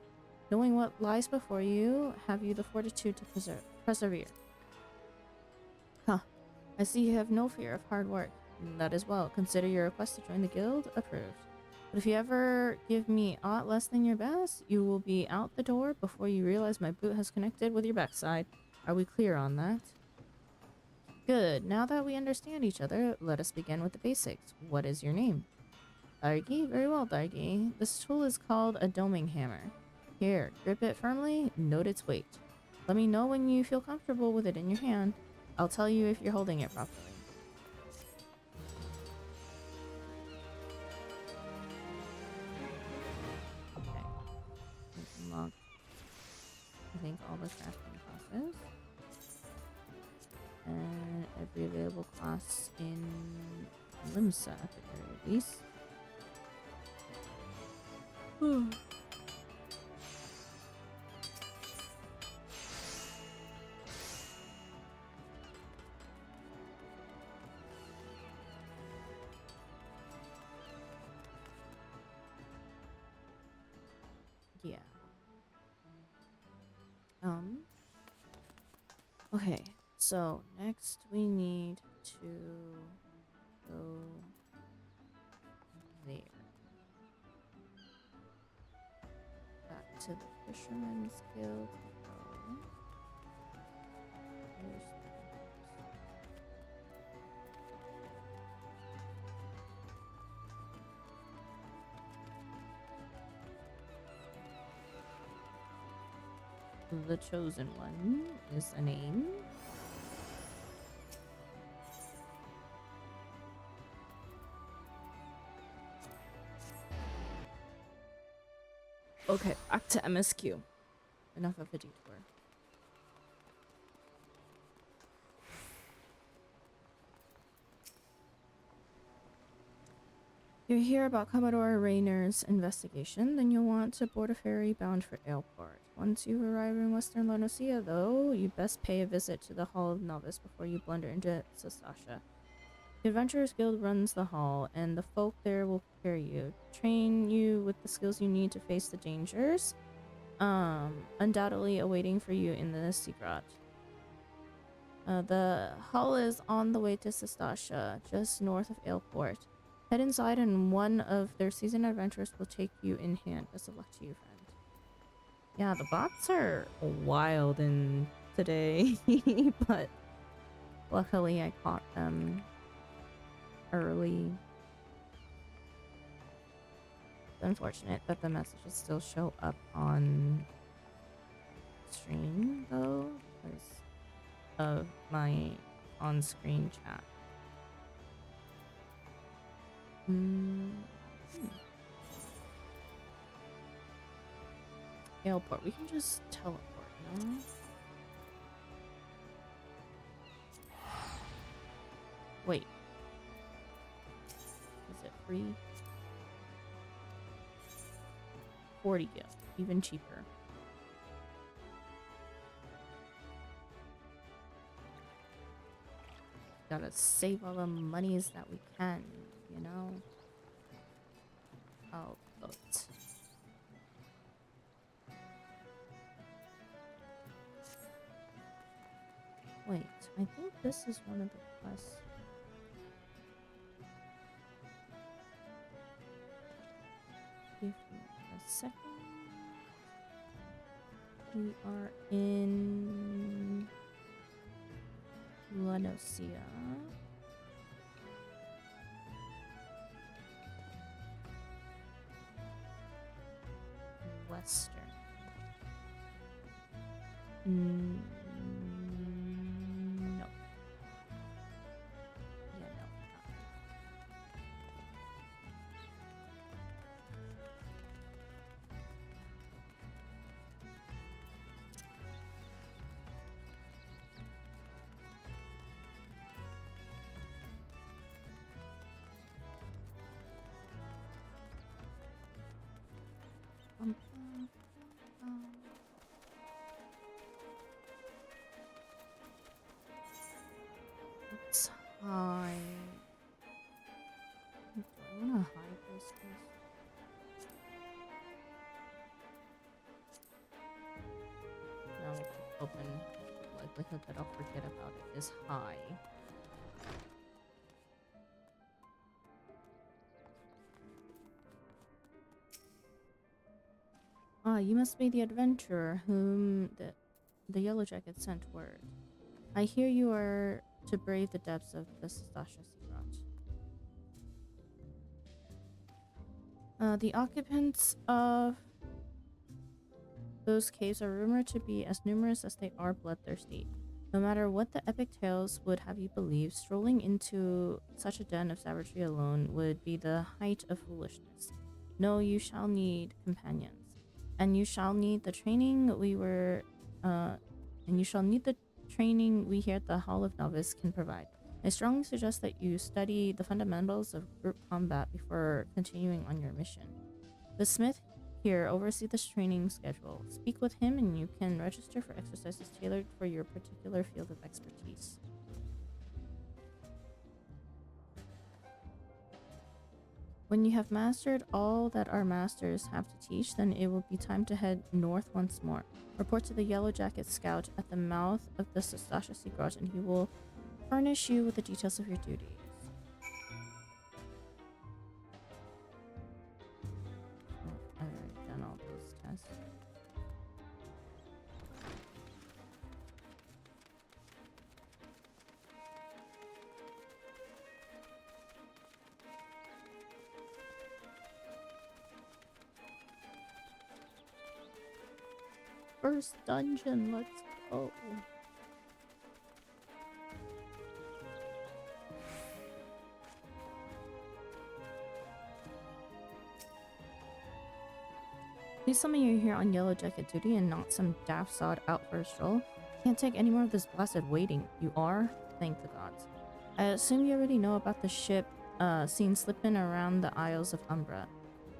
Knowing what lies before you, have you the fortitude to persevere. Huh. I see you have no fear of hard work. That is well. Consider your request to join the guild approved. But if you ever give me aught less than your best, you will be out the door before you realize my boot has connected with your backside. Are we clear on that? Good. Now that we understand each other, let us begin with the basics. What is your name? Dargi? Very well, Dargi. This tool is called a doming hammer. Here, grip it firmly, note its weight. Let me know when you feel comfortable with it in your hand. I'll tell you if you're holding it properly. Okay. Unlock, I think, all the crafting classes. And every available class in Limsa at the very least. Yeah. Okay, so next we need to go there. to the Fisherman's Guild. Here's the Chosen One is a name. Okay, back to MSQ. Enough of a detour. You hear about Commodore Rayner's investigation, then you'll want to board a ferry bound for Ailport. Once you arrive in Western Lonosia, though, you best pay a visit to the Hall of Novice before you blunder into Sastasha. The Adventurers Guild runs the hall, and the folk there will prepare you, train you with the skills you need to face the dangers, undoubtedly awaiting for you in the Seagrot. The hall is on the way to Sastasha, just north of Ailport. Head inside and one of their seasoned adventurers will take you in hand. Best of luck to you, friend. Yeah, the bots are wild in today, but luckily I caught them early. It's unfortunate that the messages still show up on stream though, because of my on-screen chat. Airport, we can just teleport, no? Wait. Is it free? 40 gil, even cheaper. Gotta save all the monies that we can, you know? Oh, boat. Wait, I think this is one of the quests. Give me a second. We are in Lanosia. Western. No. Yeah, no. It's high. Do I want to hide this place? No, open. The likelihood that I'll forget about it is high. Ah, you must be the adventurer whom the Yellow Jacket sent word. I hear you are to brave the depths of the Sastasha Seagrot. The occupants of those caves are rumored to be as numerous as they are bloodthirsty. No matter what the epic tales would have you believe, strolling into such a den of savagery alone would be the height of foolishness. No, you shall need companions, and you shall need the training we here at the Hall of Novice can provide. I strongly suggest that you study the fundamentals of group combat before continuing on your mission. The smith here oversees the training schedule. Speak with him and you can register for exercises tailored for your particular field of expertise. When you have mastered all that our masters have to teach, then it will be time to head north once more. Report to the Yellow Jacket Scout at the mouth of the Sastasha Seagrot, and he will furnish you with the details of your duties. Oh, I've already done all those tests. first dungeon. Let's go. Please tell me you're here on Yellow Jacket duty and not some daft sod out for a stroll. Can't take any more of this blasted waiting. You are? Thank the gods. I assume you already know about the ship seen slipping around the Isles of Umbra.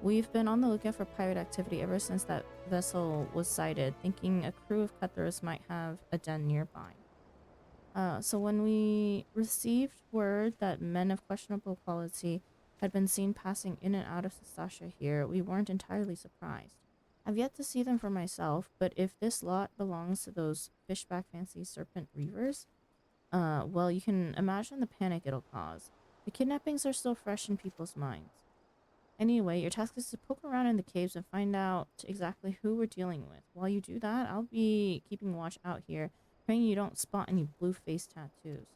We've been on the lookout for pirate activity ever since that vessel was sighted, thinking a crew of cutthroats might have a den nearby. So when we received word that men of questionable quality had been seen passing in and out of Sastasha here, we weren't entirely surprised. I've yet to see them for myself, but if this lot belongs to those fishback fancy serpent reavers, well, you can imagine the panic it'll cause. The kidnappings are still fresh in people's minds. Anyway, your task is to poke around in the caves and find out exactly who we're dealing with. While you do that, I'll be keeping watch out here, praying you don't spot any blue face tattoos.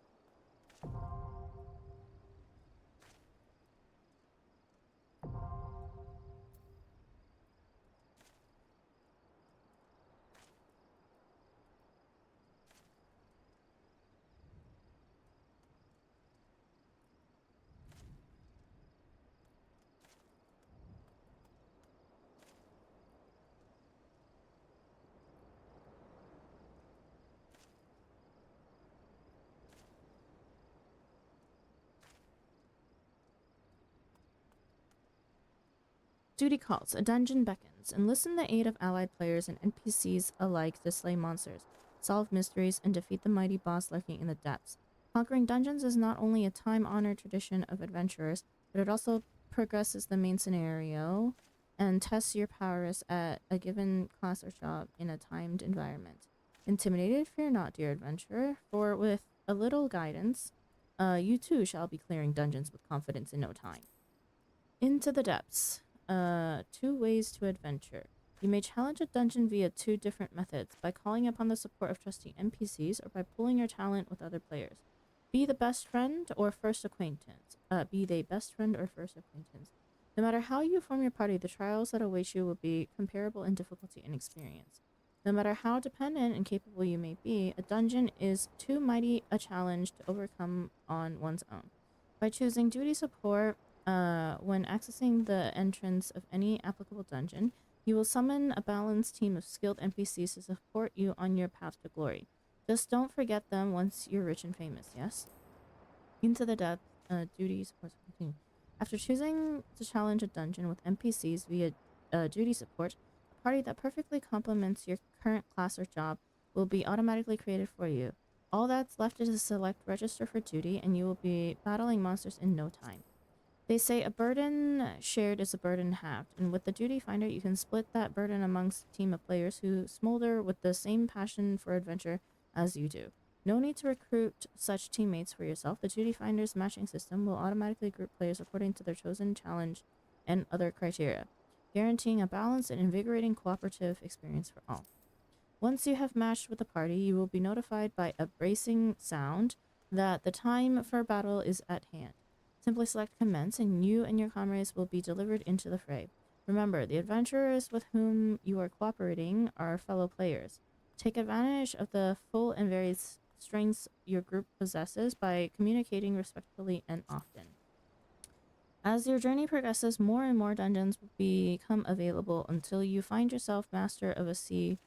Duty calls. A dungeon beckons. Enlist in the aid of allied players and NPCs alike to slay monsters, solve mysteries, and defeat the mighty boss lurking in the depths. Conquering dungeons is not only a time-honored tradition of adventurers, but it also progresses the main scenario and tests your prowess at a given class or job in a timed environment. Intimidated? Fear not, dear adventurer, for with a little guidance, you too shall be clearing dungeons with confidence in no time. Into the depths. 2 ways to adventure. You may challenge a dungeon via 2 different methods, by calling upon the support of trusty NPCs or by pooling your talent with other players. Be the best friend or first acquaintance. Be they best friend or first acquaintance. No matter how you form your party, the trials that await you will be comparable in difficulty and experience. No matter how dependent and capable you may be, a dungeon is too mighty a challenge to overcome on one's own. By choosing duty support, when accessing the entrance of any applicable dungeon, you will summon a balanced team of skilled NPCs to support you on your path to glory. Just don't forget them once you're rich and famous, yes? Into the depth, duty support. Continue. After choosing to challenge a dungeon with NPCs via duty support, a party that perfectly complements your current class or job will be automatically created for you. All that's left is to select register for duty, and you will be battling monsters in no time. They say a burden shared is a burden halved, and with the duty finder, you can split that burden amongst a team of players who smolder with the same passion for adventure as you do. No need to recruit such teammates for yourself. The duty finder's matching system will automatically group players according to their chosen challenge and other criteria, guaranteeing a balanced and invigorating cooperative experience for all. Once you have matched with the party, you will be notified by a bracing sound that the time for battle is at hand. Simply select commence, and you and your comrades will be delivered into the fray. Remember, the adventurers with whom you are cooperating are fellow players. Take advantage of the full and varied strengths your group possesses by communicating respectfully and often. As your journey progresses, more and more dungeons will become available until you find yourself master of a sea,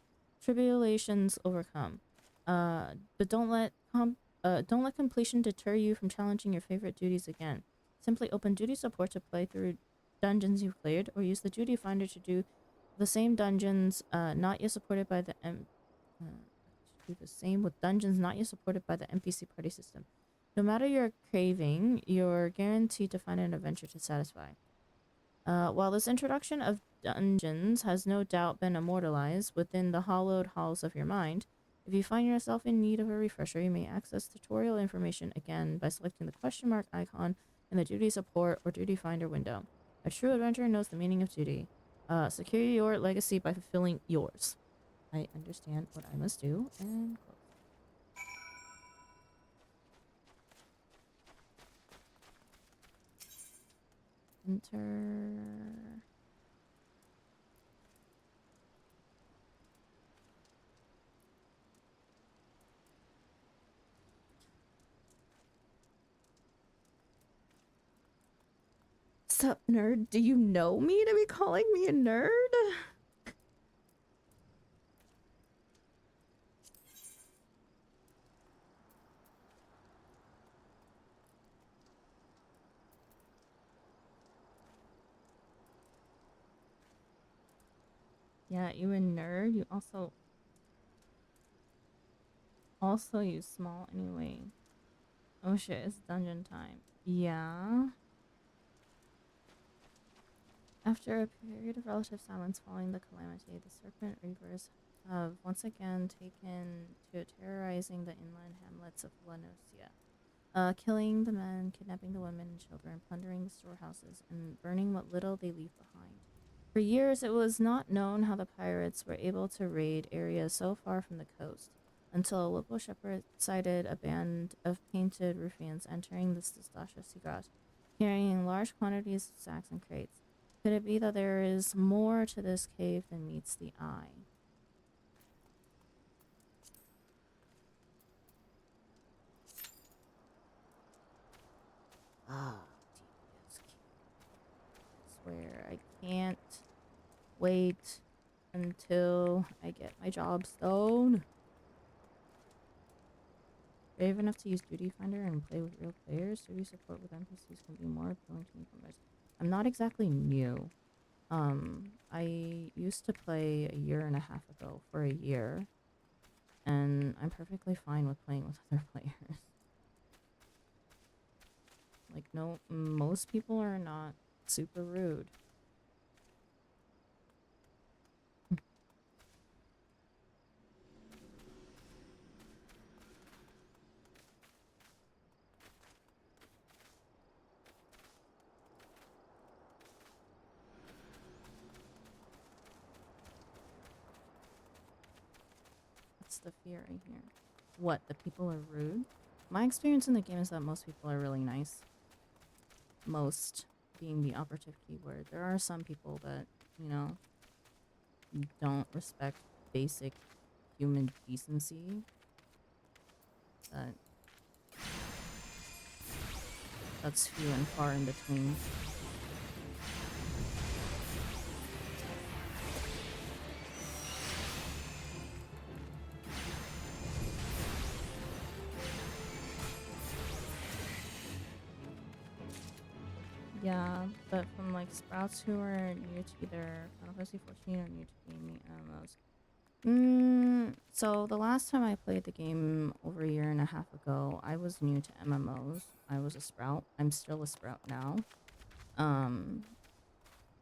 tribulations overcome. But don't let completion deter you from challenging your favorite duties again. Simply open duty support to play through dungeons you've cleared, or use the duty finder to do the same dungeons not yet supported by the do the same with dungeons not yet supported by the NPC party system. No matter your craving, you're guaranteed to find an adventure to satisfy. While this introduction of dungeons has no doubt been immortalized within the hallowed halls of your mind, if you find yourself in need of a refresher, you may access tutorial information again by selecting the question mark icon in the duty support or duty finder window. A true adventurer knows the meaning of duty. Secure your legacy by fulfilling yours. I understand what I must do, and close. Enter. Sup, nerd? Do you know me to be calling me a nerd? Yeah, you a nerd? You also use small anyway. Oh shit, it's dungeon time. Yeah. After a period of relative silence following the calamity, the Serpent Reavers have once again taken to terrorizing the inland hamlets of Lanosia, killing the men, kidnapping the women and children, plundering the storehouses, and burning what little they leave behind. For years, it was not known how the pirates were able to raid areas so far from the coast, until a local shepherd sighted a band of painted ruffians entering the Stastasha Sigrat, carrying large quantities of sacks and crates. Could it be that there is more to this cave than meets the eye? Ah, tedious cave. I swear, I can't wait until I get my jobs done. Brave enough to use Duty Finder and play with real players, duty support with NPCs can be more appealing to me from this. I'm not exactly new. I used to play a year and a half ago for a year, and I'm perfectly fine with playing with other players. Like, no, most people are not super rude. That's the fear I hear. What, the people are rude? My experience in the game is that most people are really nice. Most being the operative keyword. There are some people that, you know, don't respect basic human decency. But that's few and far in between. Yeah, but from like sprouts who are new to either Final Fantasy 14 or new to gaming MMOs. So the last time I played the game over a year and a half ago, I was new to MMOs. I was a sprout. I'm still a sprout now. I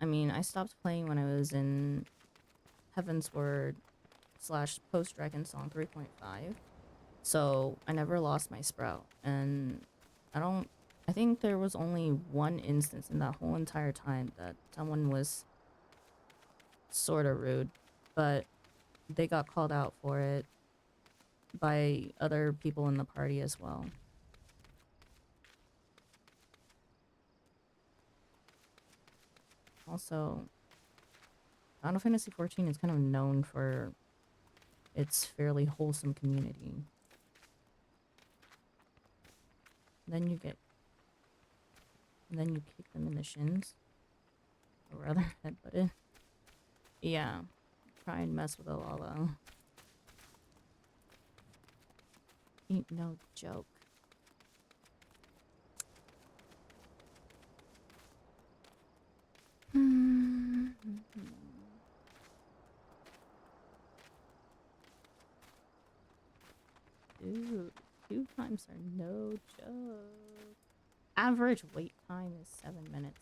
mean, I stopped playing when I was in Heaven's Word / Post Dragon Song 3.5. So I never lost my sprout. And I think there was only one instance in that whole entire time that someone was sort of rude, but they got called out for it by other people in the party as well. Also, Final Fantasy 14 is kind of known for its fairly wholesome community. Then you kick them in the shins. Or rather, headbutt it. Yeah. Try and mess with a Lala. Ain't no joke. Dude, queue times are no joke. Average wait time is 7 minutes.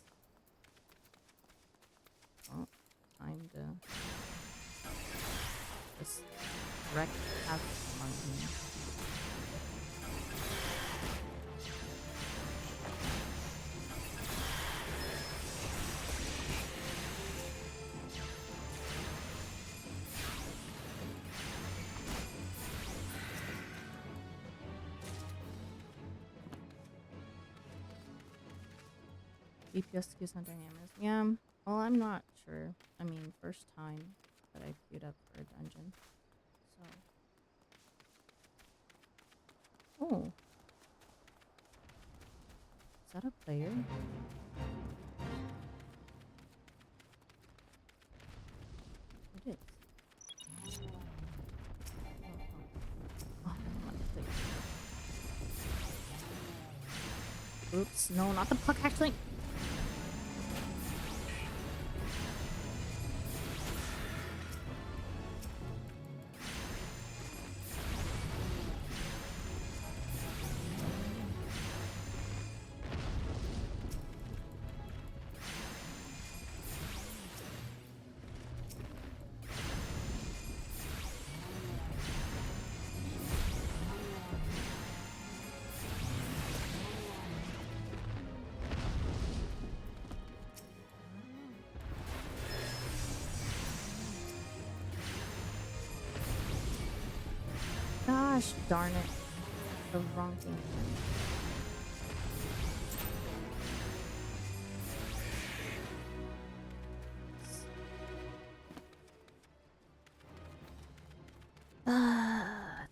Well, time to just wreck havoc among me. DPS queues on dynamics. Yeah, well, I'm not sure. I mean, first time that I queued up for a dungeon. So. Oh. Is that a player? It is. Oh, come on, please. Oops, no, not the puck actually. Gosh darn it. The wrong thing again.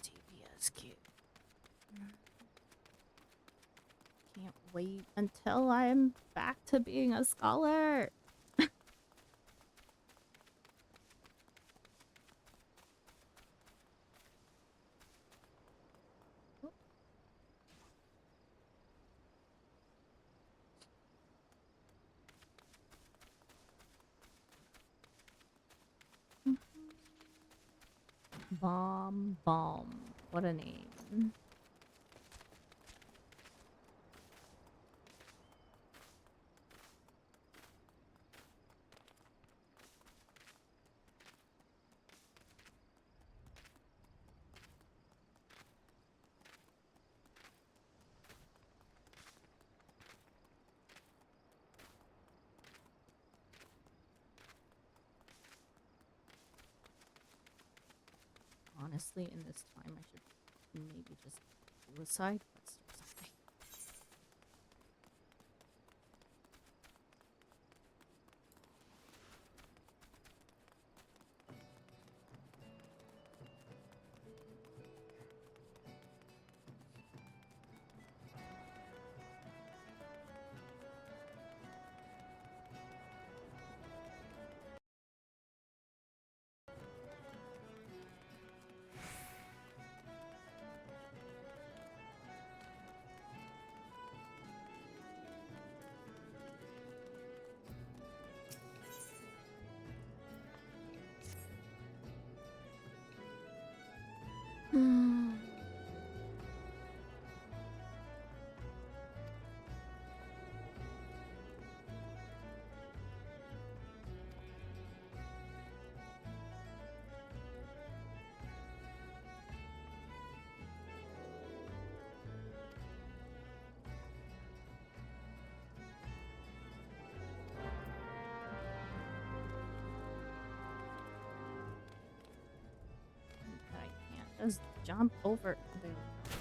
TPS cute. Can't wait until I'm back to being a scholar. Bomb. What a name. Honestly, in this time, I should maybe just do a side quest or something. I can't just jump over. There we go.